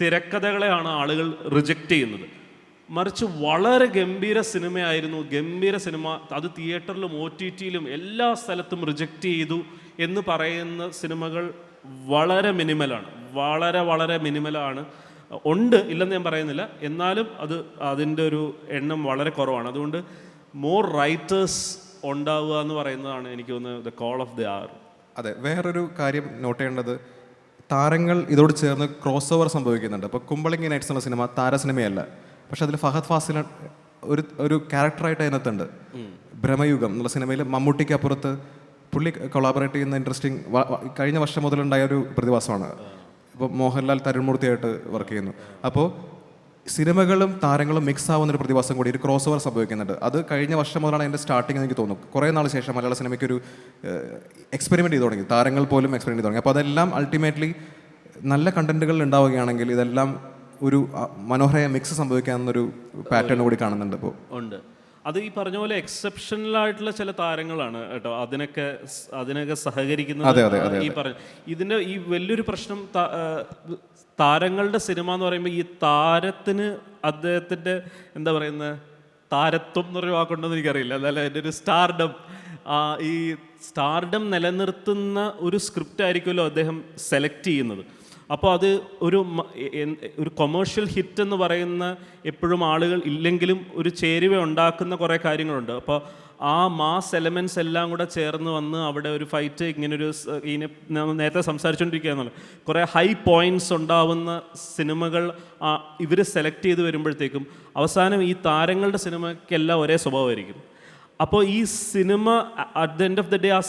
തിരക്കഥകളെയാണ് ആളുകൾ റിജക്റ്റ് ചെയ്യുന്നത്. മറിച്ച് വളരെ ഗംഭീര സിനിമയായിരുന്നു, ഗംഭീര സിനിമ, അത് തിയേറ്ററിലും OTT-യിലും എല്ലാ സ്ഥലത്തും റിജക്റ്റ് ചെയ്തു എന്ന് പറയുന്ന സിനിമകൾ വളരെ മിനിമലാണ്, വളരെ മിനിമലാണ്. ഉണ്ട്, ഇല്ലെന്ന് ഞാൻ പറയുന്നില്ല, എന്നാലും അതിൻ്റെ ഒരു എണ്ണം വളരെ കുറവാണ്. അതുകൊണ്ട് മോർ റൈറ്റേഴ്സ് ഉണ്ടാവുക എന്ന് പറയുന്നതാണ് എനിക്ക് തോന്നുന്നത് ദ കോൾ ഓഫ് ദി അവർ. അതെ, വേറൊരു കാര്യം നോട്ട് ചെയ്യേണ്ടത്, താരങ്ങൾ ഇതോട് ചേർന്ന് ക്രോസ് ഓവർ സംഭവിക്കുന്നുണ്ട്. ഇപ്പോൾ കുമ്പളങ്ങി നൈറ്റ്സ് എന്ന സിനിമ താര സിനിമയല്ല, പക്ഷെ അതിൽ ഫഹദ് ഫാസിൽ ഒരു ക്യാരക്ടറായിട്ട് അതിനകത്തുണ്ട്. ഭ്രമയുഗം എന്നുള്ള സിനിമയിൽ മമ്മൂട്ടിക്ക് അപ്പുറത്ത് പുള്ളി കൊളാബറേറ്റ് ചെയ്യുന്ന ഇൻട്രസ്റ്റിംഗ് കഴിഞ്ഞ വർഷം മുതലുണ്ടായ ഒരു പ്രതിഭാസമാണ്. ഇപ്പോൾ മോഹൻലാൽ തരുൺമൂർത്തിയായിട്ട് വർക്ക് ചെയ്യുന്നു. അപ്പോൾ സിനിമകളും താരങ്ങളും മിക്സ് ആവുന്നൊരു പ്രതിഭാസം കൂടി, ഒരു ക്രോസ് ഓവർ സംഭവിക്കുന്നുണ്ട്. അത് കഴിഞ്ഞ വർഷം മുതലാണ് അതിൻ്റെ സ്റ്റാർട്ടിങ് എനിക്ക് തോന്നുന്നു. കുറേ നാൾ ശേഷം മലയാള സിനിമയ്ക്കൊരു എക്സ്പെരിമെൻറ്റ് ചെയ്ത് തുടങ്ങി, താരങ്ങൾ പോലും എക്സ്പെരിമെൻറ്റ് ചെയ്ത് തുടങ്ങി. അപ്പോൾ അതെല്ലാം അൾട്ടിമേറ്റ്ലി നല്ല കണ്ടന്റുകൾ ഉണ്ടാവുകയാണെങ്കിൽ ഇതെല്ലാം ഒരു മനോഹരമായ മിക്സ് സംഭവിക്കാവുന്നൊരു പാറ്റേൺ കൂടി കാണുന്നുണ്ട് ഇപ്പോൾ ഉണ്ട്. അത് ഈ പറഞ്ഞ പോലെ എക്സെപ്ഷണലായിട്ടുള്ള ചില താരങ്ങളാണ് കേട്ടോ അതിനൊക്കെ സഹകരിക്കുന്നത്. ഈ പറഞ്ഞ ഇതിൻ്റെ ഈ വലിയൊരു പ്രശ്നം താരങ്ങളുടെ സിനിമ എന്ന് പറയുമ്പോൾ ഈ താരത്തിന് അദ്ദേഹത്തിൻ്റെ എന്താ പറയുന്നത് താരത്വം എന്നൊരു വാക്കുണ്ടെന്ന് എനിക്കറിയില്ല, അതല്ല എൻ്റെ ഒരു സ്റ്റാർഡം, ഈ സ്റ്റാർഡം നിലനിർത്തുന്ന ഒരു സ്ക്രിപ്റ്റ് ആയിരിക്കുമല്ലോ അദ്ദേഹം സെലക്ട് ചെയ്യുന്നത്. അപ്പോൾ അത് ഒരു കൊമേഴ്ഷ്യൽ ഹിറ്റ് എന്ന് പറയുന്ന എപ്പോഴും ആളുകൾ ഇല്ലെങ്കിലും ഒരു ചേരുവ ഉണ്ടാക്കുന്ന കുറേ കാര്യങ്ങളുണ്ട്. അപ്പോൾ ആ മാസ് എലമെൻറ്റ്സ് എല്ലാം കൂടെ ചേർന്ന് വന്ന് അവിടെ ഒരു ഫൈറ്റ് ഇങ്ങനൊരു നേരത്തെ സംസാരിച്ചുകൊണ്ടിരിക്കുകയെന്നല്ലോ, കുറേ ഹൈ പോയിൻറ്റ്സ് ഉണ്ടാവുന്ന സിനിമകൾ ഇവർ സെലക്ട് ചെയ്ത് വരുമ്പോഴത്തേക്കും അവസാനം ഈ താരങ്ങളുടെ സിനിമയ്ക്കെല്ലാം ഒരേ സ്വഭാവമായിരിക്കും. അപ്പോൾ ഈ cinema at the end of the day ആ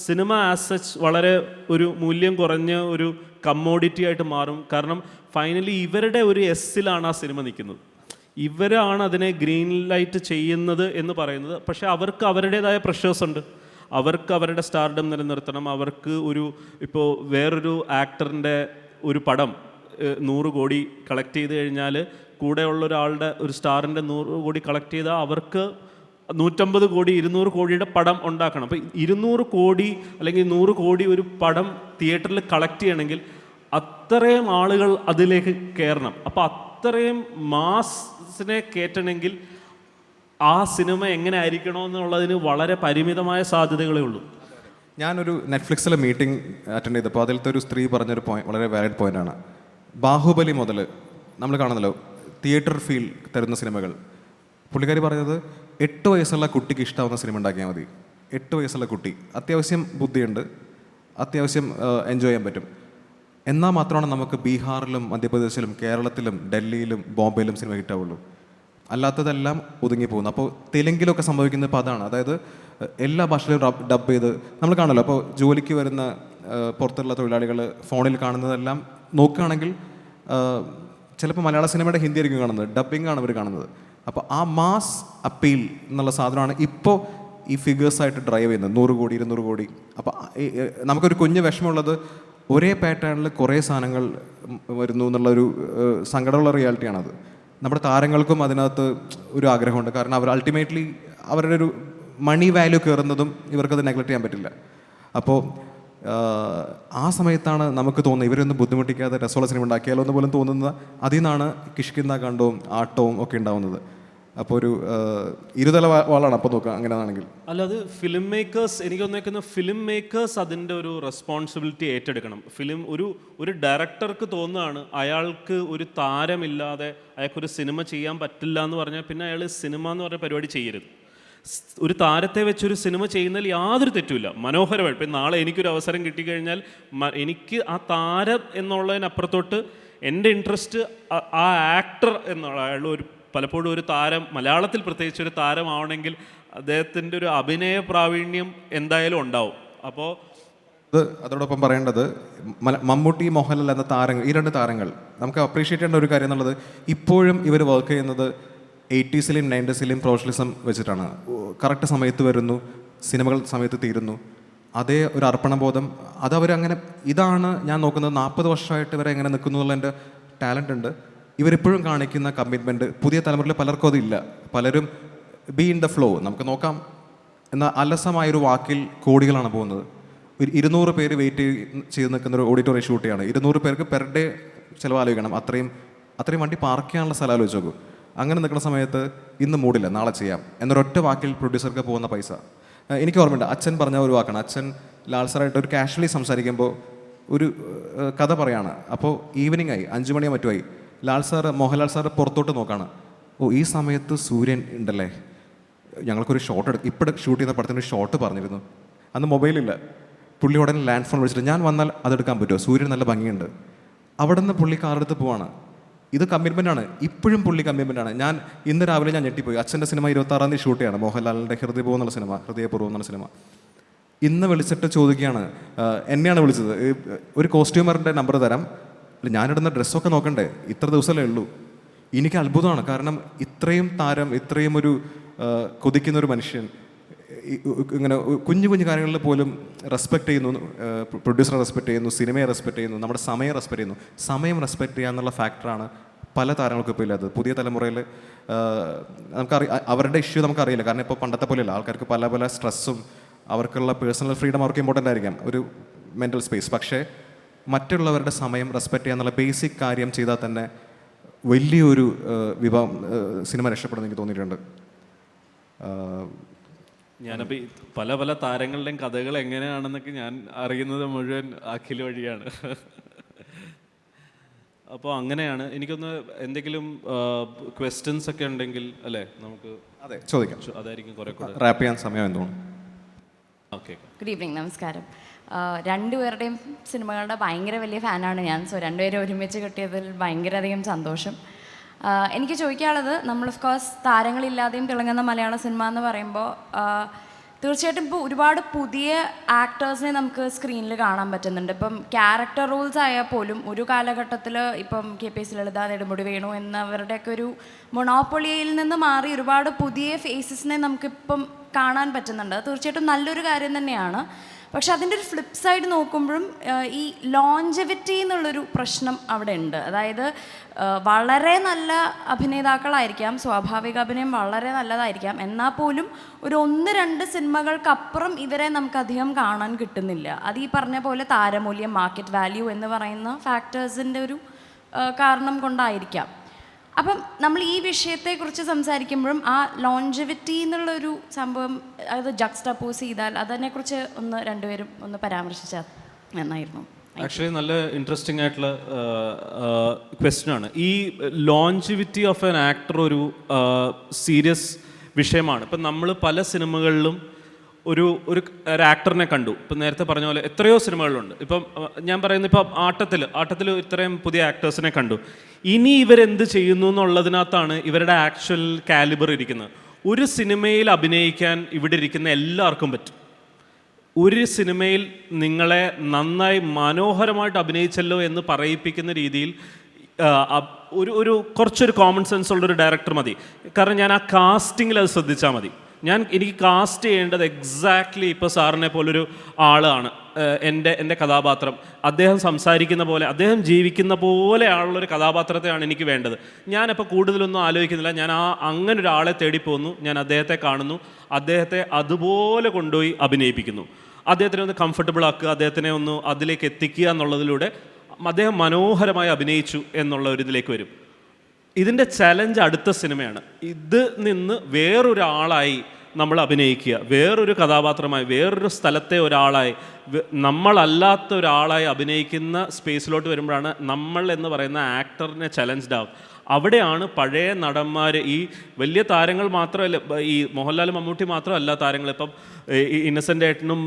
സിനിമ ആസ് സച്ച് വളരെ ഒരു മൂല്യം കുറഞ്ഞ ഒരു കമ്മോഡിറ്റി ആയിട്ട് മാറും. കാരണം ഫൈനലി ഇവരുടെ ഒരു എസ്സിലാണ് ആ സിനിമ നിൽക്കുന്നത്, ഇവരാണ് അതിനെ ഗ്രീൻ ലൈറ്റ് ചെയ്യുന്നത് എന്ന് പറയുന്നത്. പക്ഷേ അവർക്ക് അവരുടേതായ പ്രഷേഴ്സ് ഉണ്ട്, അവർക്ക് അവരുടെ സ്റ്റാർഡം നിലനിർത്തണം. അവർക്ക് ഇപ്പോൾ വേറൊരു ആക്ടറിൻ്റെ ഒരു പടം 100 കോടി കളക്ട് ചെയ്ത് കഴിഞ്ഞാൽ കൂടെയുള്ള ഒരാളുടെ ഒരു സ്റ്റാറിൻ്റെ 100 കോടി കളക്ട് ചെയ്താൽ അവർക്ക് 150 കോടി 200 കോടിയുടെ പടം ഉണ്ടാക്കണം. അപ്പോൾ 200 കോടി അല്ലെങ്കിൽ 100 കോടി ഒരു പടം തിയേറ്ററിൽ കളക്ട് ചെയ്യണമെങ്കിൽ അത്രയും ആളുകൾ അതിലേക്ക് കയറണം. അപ്പോൾ അത്രയും മാസിനെ കയറ്റണമെങ്കിൽ ആ സിനിമ എങ്ങനെ ആയിരിക്കണമെന്നുള്ളതിന് വളരെ പരിമിതമായ സാധ്യതകളേ ഉള്ളൂ. ഞാനൊരു നെറ്റ്ഫ്ലിക്സിലെ മീറ്റിംഗ് അറ്റൻഡ് ചെയ്തപ്പോൾ അതിലത്തെ ഒരു സ്ത്രീ പറഞ്ഞൊരു വളരെ വാലിഡ് പോയിൻ്റാണ്. ബാഹുബലി മുതൽ നമ്മൾ കാണുന്നല്ലോ തിയേറ്റർ ഫീൽ തരുന്ന സിനിമകൾ, പുള്ളിക്കാരി പറഞ്ഞത് 8 വയസ്സുള്ള കുട്ടിക്ക് ഇഷ്ടമാവുന്ന സിനിമ ഉണ്ടാക്കിയാൽ മതി. 8 വയസ്സുള്ള കുട്ടി അത്യാവശ്യം ബുദ്ധിയുണ്ട്, അത്യാവശ്യം എൻജോയ് ചെയ്യാൻ പറ്റും. എന്നാൽ മാത്രമാണ് നമുക്ക് ബീഹാറിലും മധ്യപ്രദേശിലും കേരളത്തിലും ഡൽഹിയിലും ബോംബെയിലും സിനിമ ഹിറ്റാവുള്ളൂ. അല്ലാത്തതെല്ലാം ഒതുങ്ങി പോകുന്നു. അപ്പോൾ തെലുങ്കിലൊക്കെ സംഭവിക്കുന്നത് ഇപ്പോൾ അതാണ്. അതായത് എല്ലാ ഭാഷയിലും ഡബ് ചെയ്ത് നമ്മൾ കാണുമല്ലോ. അപ്പോൾ ജോലിക്ക് വരുന്ന പുറത്തുള്ള തൊഴിലാളികൾ ഫോണിൽ കാണുന്നതെല്ലാം നോക്കുകയാണെങ്കിൽ ചിലപ്പോൾ മലയാള സിനിമയുടെ ഹിന്ദി ആയിരിക്കും കാണുന്നത്, ഡബ്ബിംഗ് ആണ് അവർ കാണുന്നത്. അപ്പോൾ ആ മാസ് അപ്പീൽ എന്നുള്ള സാധനമാണ് ഇപ്പോൾ ഈ ഫിഗേഴ്സായിട്ട് ഡ്രൈവ് ചെയ്യുന്നത്. 100 കോടി 200 കോടി. അപ്പോൾ നമുക്കൊരു കുഞ്ഞ് വിഷമമുള്ളത് ഒരേ പാറ്റേണിൽ കുറേ സാധനങ്ങൾ വരുന്നു എന്നുള്ളൊരു സങ്കടമുള്ള റിയാലിറ്റിയാണത്. നമ്മുടെ താരങ്ങൾക്കും അതിനകത്ത് ഒരു ആഗ്രഹമുണ്ട്. കാരണം അവർ അൾട്ടിമേറ്റ്ലി അവരുടെ ഒരു മണി വാല്യൂ കയറുന്നതും ഇവർക്കത് നെഗ്ലക്റ്റ് ചെയ്യാൻ പറ്റില്ല. അപ്പോൾ ആ സമയത്താണ് നമുക്ക് തോന്നുന്നത് ഇവരൊന്നും ബുദ്ധിമുട്ടിക്കാതെ രസമുള്ള സിനിമ ഉണ്ടാക്കിയാലോ എന്ന് പോലും തോന്നുന്നത്. അതിൽ നിന്നാണ് കിഷ്കിന്ദ കാണ്ഡവും ആട്ടവും ഒക്കെ ഉണ്ടാവുന്നത്. അപ്പോൾ ഒരു ഇരുതല വാളാണ് അപ്പോൾ നോക്കുക അങ്ങനെയാണെങ്കിൽ. അല്ല, അത് ഫിലിം മേക്കേഴ്സ്, എനിക്ക് തോന്നിയേക്കുന്ന ഫിലിം മേക്കേഴ്സ് അതിൻ്റെ ഒരു റെസ്പോൺസിബിലിറ്റി ഏറ്റെടുക്കണം. ഒരു ഡയറക്ടർക്ക് തോന്നുകയാണ് അയാൾക്ക് ഒരു താരമില്ലാതെ അയാൾക്കൊരു സിനിമ ചെയ്യാൻ പറ്റില്ല എന്ന് പറഞ്ഞാൽ പിന്നെ അയാൾ സിനിമ എന്ന് പറഞ്ഞ പരിപാടി ചെയ്യരുത്. ഒരു താരത്തെ വെച്ചൊരു സിനിമ ചെയ്യുന്നതിൽ യാതൊരു തെറ്റുമില്ല, മനോഹരമായിട്ട്. ഇപ്പം നാളെ എനിക്കൊരു അവസരം കിട്ടിക്കഴിഞ്ഞാൽ എനിക്ക് ആ താരം എന്നുള്ളതിനപ്പുറത്തോട്ട് എൻ്റെ ഇൻട്രസ്റ്റ് ആ ആക്ടർ എന്നുള്ള അയാൾ പലപ്പോഴും ഒരു താരം, മലയാളത്തിൽ പ്രത്യേകിച്ച് ഒരു താരമാവണമെങ്കിൽ അദ്ദേഹത്തിൻ്റെ ഒരു അഭിനയ പ്രാവീണ്യം എന്തായാലും ഉണ്ടാവും. അപ്പോൾ അതോടൊപ്പം പറയേണ്ടത് മമ്മൂട്ടി മോഹൻലാൽ എന്ന താരങ്ങൾ, ഈ 2 താരങ്ങൾ നമുക്ക് അപ്രീഷിയേറ്റ് ചെയ്യേണ്ട ഒരു കാര്യം എന്നുള്ളത് ഇപ്പോഴും ഇവർ വർക്ക് ചെയ്യുന്നത് 80s-ലെയും 90s-ലെയും പ്രൊഫഷണലിസം വെച്ചിട്ടാണ്. കറക്റ്റ് സമയത്ത് വരുന്നു, സിനിമകൾ സമയത്ത് തീരുന്നു. അതേ ഒരു അർപ്പണബോധം അതവരങ്ങനെ, ഇതാണ് ഞാൻ നോക്കുന്നത്. 40 വർഷമായിട്ട് ഇവരെ എങ്ങനെ നിൽക്കുന്നു എന്നുള്ള എൻ്റെ ടാലൻ്റ് ഉണ്ട്. ഇവരിപ്പോഴും കാണിക്കുന്ന കമ്മിറ്റ്മെൻറ്റ് പുതിയ തലമുറയിൽ പലർക്കും അതില്ല. പലരും ബി ഇൻ ദ ഫ്ലോ, നമുക്ക് നോക്കാം എന്ന അലസമായൊരു വാക്കിൽ കോടികളാണ് പോകുന്നത്. ഒരു 200 പേര് വെയിറ്റ് ചെയ്ത് നിൽക്കുന്ന ഒരു ഓഡിറ്റോറിയം ഷൂട്ട് ചെയ്യാണ്. 200 പേർക്ക് പെർ ഡേ ചിലവ് ആലോചിക്കണം. അത്രയും വണ്ടി പാർക്ക് ചെയ്യാനുള്ള സ്ഥലം ആലോചിച്ച് നോക്കൂ. അങ്ങനെ നിൽക്കുന്ന സമയത്ത് ഇന്ന് മൂടില്ല, നാളെ ചെയ്യാം എന്നൊരൊറ്റ വാക്കിൽ പ്രൊഡ്യൂസർക്ക് പോകുന്ന പൈസ. എനിക്ക് ഓർമ്മയുണ്ട്, അച്ഛൻ പറഞ്ഞ ഒരു വാക്കാണ്. അച്ഛൻ ലാൽ സാറായിട്ട് ഒരു കാഷ്വലി സംസാരിക്കുമ്പോൾ ഒരു കഥ പറയാണ്. അപ്പോൾ ഈവനിങ് ആയി, 5 മണിയോ മറ്റുമായി. മോഹൻലാൽ സാറ് പുറത്തോട്ട് നോക്കാണ്. ഈ സമയത്ത് സൂര്യൻ ഉണ്ടല്ലേ, ഞങ്ങൾക്കൊരു ഷോട്ട് ഇപ്പോൾ ഷൂട്ട് ചെയ്യുന്ന പടത്തിനൊരു ഷോട്ട് പറഞ്ഞിരുന്നു. അന്ന് മൊബൈലില്ല. പുള്ളി ഉടനെ ലാൻഡ് ഫോൺ വിളിച്ചിട്ട് ഞാൻ വന്നാൽ അതെടുക്കാൻ പറ്റുമോ, സൂര്യൻ നല്ല ഭംഗിയുണ്ട്. അവിടെ നിന്ന് പുള്ളി കാറെടുത്ത് പോവാണ്. ഇത് കമ്മിറ്റ്മെൻ്റാണ്. ഇപ്പോഴും പുള്ളി കമ്മിറ്റ്മെൻ്റാണ്. ഇന്ന് രാവിലെ ഞാൻ ഞെട്ടിപ്പോയി. അച്ഛൻ്റെ സിനിമ 26-ാം തീയതി ഷൂട്ട് ചെയ്യാണ്, മോഹൻലാലിൻ്റെ ഹൃദയപൂർവ്വം എന്നുള്ള സിനിമ, ഹൃദയപൂർവ്വം എന്നുള്ള സിനിമ. ഇന്ന് വിളിച്ചിട്ട് ചോദിക്കുകയാണ്, എന്നെയാണ് വിളിച്ചത്, ഒരു കോസ്റ്റ്യൂമറിൻ്റെ നമ്പർ തരാം, ഞാനിടുന്ന ഡ്രസ്സൊക്കെ നോക്കണ്ടേ, ഇത്ര ദിവസമല്ലേ ഉള്ളൂ. എനിക്ക് അത്ഭുതമാണ്. കാരണം ഇത്രയും താരം, ഇത്രയും ഒരു കൊതിക്കുന്നൊരു മനുഷ്യൻ ഇങ്ങനെ കുഞ്ഞു കാര്യങ്ങളിൽ പോലും റെസ്പെക്റ്റ് ചെയ്യുന്നു. പ്രൊഡ്യൂസറെ റെസ്പെക്റ്റ് ചെയ്യുന്നു, സിനിമയെ റെസ്പെക്റ്റ് ചെയ്യുന്നു, നമ്മുടെ സമയം റെസ്പെക്റ്റ് ചെയ്യുന്നു. സമയം റെസ്പെക്റ്റ് ചെയ്യുക എന്നുള്ള ഫാക്ടറാണ് പല താരങ്ങൾക്കും ഇപ്പോൾ ഇല്ലാത്തത്. പുതിയ തലമുറയിൽ അവരുടെ ഇഷ്യൂ നമുക്കറിയില്ല. കാരണം ഇപ്പോൾ പണ്ടത്തെ പോലെയല്ല. ആൾക്കാർക്ക് പല സ്ട്രെസ്സും അവർക്കുള്ള പേഴ്സണൽ ഫ്രീഡം അവർക്ക് ഇമ്പോർട്ടൻ്റ് ആയിരിക്കാം, ഒരു മെൻ്റൽ സ്പേസ്. പക്ഷേ മറ്റുള്ളവരുടെ സമയം റെസ്പെക്റ്റ് ചെയ്യുക എന്നുള്ള ബേസിക് കാര്യം ചെയ്താൽ തന്നെ വലിയൊരു സിനിമ രക്ഷപ്പെടുമെന്ന് എനിക്ക് തോന്നിയിട്ടുണ്ട്. ഞാനപ്പോൾ ഈ പല താരങ്ങളുടെയും കഥകൾ എങ്ങനെയാണെന്നൊക്കെ ഞാൻ അറിയുന്നത് മുഴുവൻ അഖിൽ വഴിയാണ്. അപ്പോൾ അങ്ങനെയാണ്. എനിക്കൊന്ന് എന്തെങ്കിലും ക്വസ്റ്റ്യൻസ് ഒക്കെ ഉണ്ടെങ്കിൽ അല്ലേ നമുക്ക് അതെ ചോദിക്കാം. അതായിരിക്കും കുറേ കൂടെ റാപ്പ് ചെയ്യാൻ സമയം എന്തോന്നും. ഓക്കെ, ഗുഡ് ഈവനിങ്, നമസ്കാരം. രണ്ടുപേരുടെയും സിനിമകളുടെ ഭയങ്കര വലിയ ഫാനാണ് ഞാൻ. സോ രണ്ടുപേരും ഒരുമിച്ച് കിട്ടിയതിൽ ഭയങ്കര അധികം സന്തോഷം. എനിക്ക് ചോദിക്കാനുള്ളത്, നമ്മൾ ഓഫ് കോഴ്സ് താരങ്ങളില്ലാതെയും തിളങ്ങുന്ന മലയാള സിനിമ എന്ന് പറയുമ്പോൾ തീർച്ചയായിട്ടും ഇപ്പോൾ ഒരുപാട് പുതിയ ആക്ടേഴ്സിനെ നമുക്ക് സ്ക്രീനിൽ കാണാൻ പറ്റുന്നുണ്ട്. ഇപ്പം ക്യാരക്ടർ റോൾസ് ആയാൽ പോലും ഒരു കാലഘട്ടത്തിൽ ഇപ്പം KPS ലളിത, നെടുമുടി വേണു എന്നവരുടെയൊക്കെ ഒരു മൊണോപ്പൊളിയിൽ നിന്ന് മാറി ഒരുപാട് പുതിയ ഫേസസിനെ നമുക്കിപ്പം കാണാൻ പറ്റുന്നുണ്ട്. തീർച്ചയായിട്ടും നല്ലൊരു കാര്യം തന്നെയാണ്. പക്ഷെ അതിൻ്റെ ഒരു ഫ്ലിപ്പ് സൈഡ് നോക്കുമ്പോഴും ഈ ലോഞ്ചവിറ്റി എന്നുള്ളൊരു പ്രശ്നം അവിടെ ഉണ്ട്. അതായത് വളരെ നല്ല അഭിനേതാക്കളായിരിക്കാം, സ്വാഭാവിക അഭിനയം വളരെ നല്ലതായിരിക്കാം, എന്നാൽ പോലും ഒരു 1-2 സിനിമകൾക്കപ്പുറം ഇവരെ നമുക്കധികം കാണാൻ കിട്ടുന്നില്ല. അത് ഈ പറഞ്ഞ പോലെ താരമൂല്യം, മാർക്കറ്റ് വാല്യൂ എന്ന് പറയുന്ന ഫാക്ടേഴ്സിൻ്റെ ഒരു കാരണം കൊണ്ടായിരിക്കാം. അപ്പം നമ്മൾ ഈ വിഷയത്തെക്കുറിച്ച് സംസാരിക്കുമ്പോഴും ആ ലോഞ്ചവിറ്റി എന്നുള്ളൊരു സംഭവം അത് ജക്സ്റ്റപ്പോസ് ചെയ്താൽ അതിനെക്കുറിച്ച് രണ്ടുപേരും ഒന്ന് പരാമർശിച്ചാൽ നന്നായിരുന്നു. ആക്ച്വലി നല്ല ഇൻട്രസ്റ്റിംഗ് ആയിട്ടുള്ള ക്വസ്റ്റ്യൻ ആണ്. ഈ ലോഞ്ചിവിറ്റി ഓഫ് ആൻ ആക്ടർ ഒരു സീരിയസ് വിഷയമാണ്. ഇപ്പം നമ്മൾ പല സിനിമകളിലും ഒരു ഒരു ആക്ടറിനെ കണ്ടു. ഇപ്പം നേരത്തെ പറഞ്ഞ പോലെ എത്രയോ സിനിമകളിലുണ്ട്. ഇപ്പം ഞാൻ പറയുന്നത് ഇപ്പം ആട്ടത്തിൽ ഇത്രയും പുതിയ ആക്ടേഴ്സിനെ കണ്ടു. ഇനി ഇവരെന്ത് ചെയ്യുന്നു എന്നുള്ളതിനകത്താണ് ഇവരുടെ ആക്ച്വൽ കാലിബർ ഇരിക്കുന്നത്. ഒരു സിനിമയിൽ അഭിനയിക്കാൻ ഇവിടെ ഇരിക്കുന്ന എല്ലാവർക്കും പറ്റും. ഒരു സിനിമയിൽ നിങ്ങളെ നന്നായി മനോഹരമായിട്ട് അഭിനയിച്ചല്ലോ എന്ന് പറയിപ്പിക്കുന്ന രീതിയിൽ ഒരു കുറച്ചൊരു കോമൺ സെൻസ് ഉള്ളൊരു ഡയറക്ടർ മതി. കാരണം ഞാൻ ആ കാസ്റ്റിങ്ങിൽ അത് ശ്രദ്ധിച്ചാൽ മതി. എനിക്ക് കാസ്റ്റ് ചെയ്യേണ്ടത് എക്സാക്ട്ലി ഇപ്പോൾ സാറിനെ പോലൊരു ആളാണ് എൻ്റെ കഥാപാത്രം. അദ്ദേഹം സംസാരിക്കുന്ന പോലെ, അദ്ദേഹം ജീവിക്കുന്ന പോലെയുള്ളൊരു കഥാപാത്രത്തെയാണ് എനിക്ക് വേണ്ടത്. ഞാനപ്പോൾ കൂടുതലൊന്നും ആലോചിക്കുന്നില്ല. ഞാൻ അങ്ങനെ ഒരാളെ തേടിപ്പോകുന്നു, ഞാൻ അദ്ദേഹത്തെ കാണുന്നു, അദ്ദേഹത്തെ അതുപോലെ കൊണ്ടുപോയി അഭിനയിപ്പിക്കുന്നു. അദ്ദേഹത്തിനെ ഒന്ന് കംഫർട്ടബിൾ ആക്കുക, അദ്ദേഹത്തിനെ ഒന്ന് അതിലേക്ക് എത്തിക്കുക എന്നുള്ളതിലൂടെ അദ്ദേഹം മനോഹരമായി അഭിനയിച്ചു എന്നുള്ള ഒരു ഇതിലേക്ക് വരും. ഇതിൻ്റെ ചലഞ്ച് അടുത്ത സിനിമയാണ്. ഇത് നിന്ന് വേറൊരാളായി നമ്മൾ അഭിനയിക്കുക, വേറൊരു കഥാപാത്രമായി, വേറൊരു സ്ഥലത്തെ ഒരാളായി, നമ്മളല്ലാത്ത ഒരാളായി അഭിനയിക്കുന്ന സ്പേസിലോട്ട് വരുമ്പോഴാണ് നമ്മൾ എന്ന് പറയുന്ന ആക്ടറിനെ ചലഞ്ച്ഡ് ആവും. അവിടെയാണ് പഴയ നടന്മാർ, ഈ വലിയ താരങ്ങൾ മാത്രമല്ല, ഈ മോഹൻലാൽ മമ്മൂട്ടി മാത്രമല്ല താരങ്ങൾ, ഇപ്പം ഇന്നസെൻ്റ് ഏട്ടനും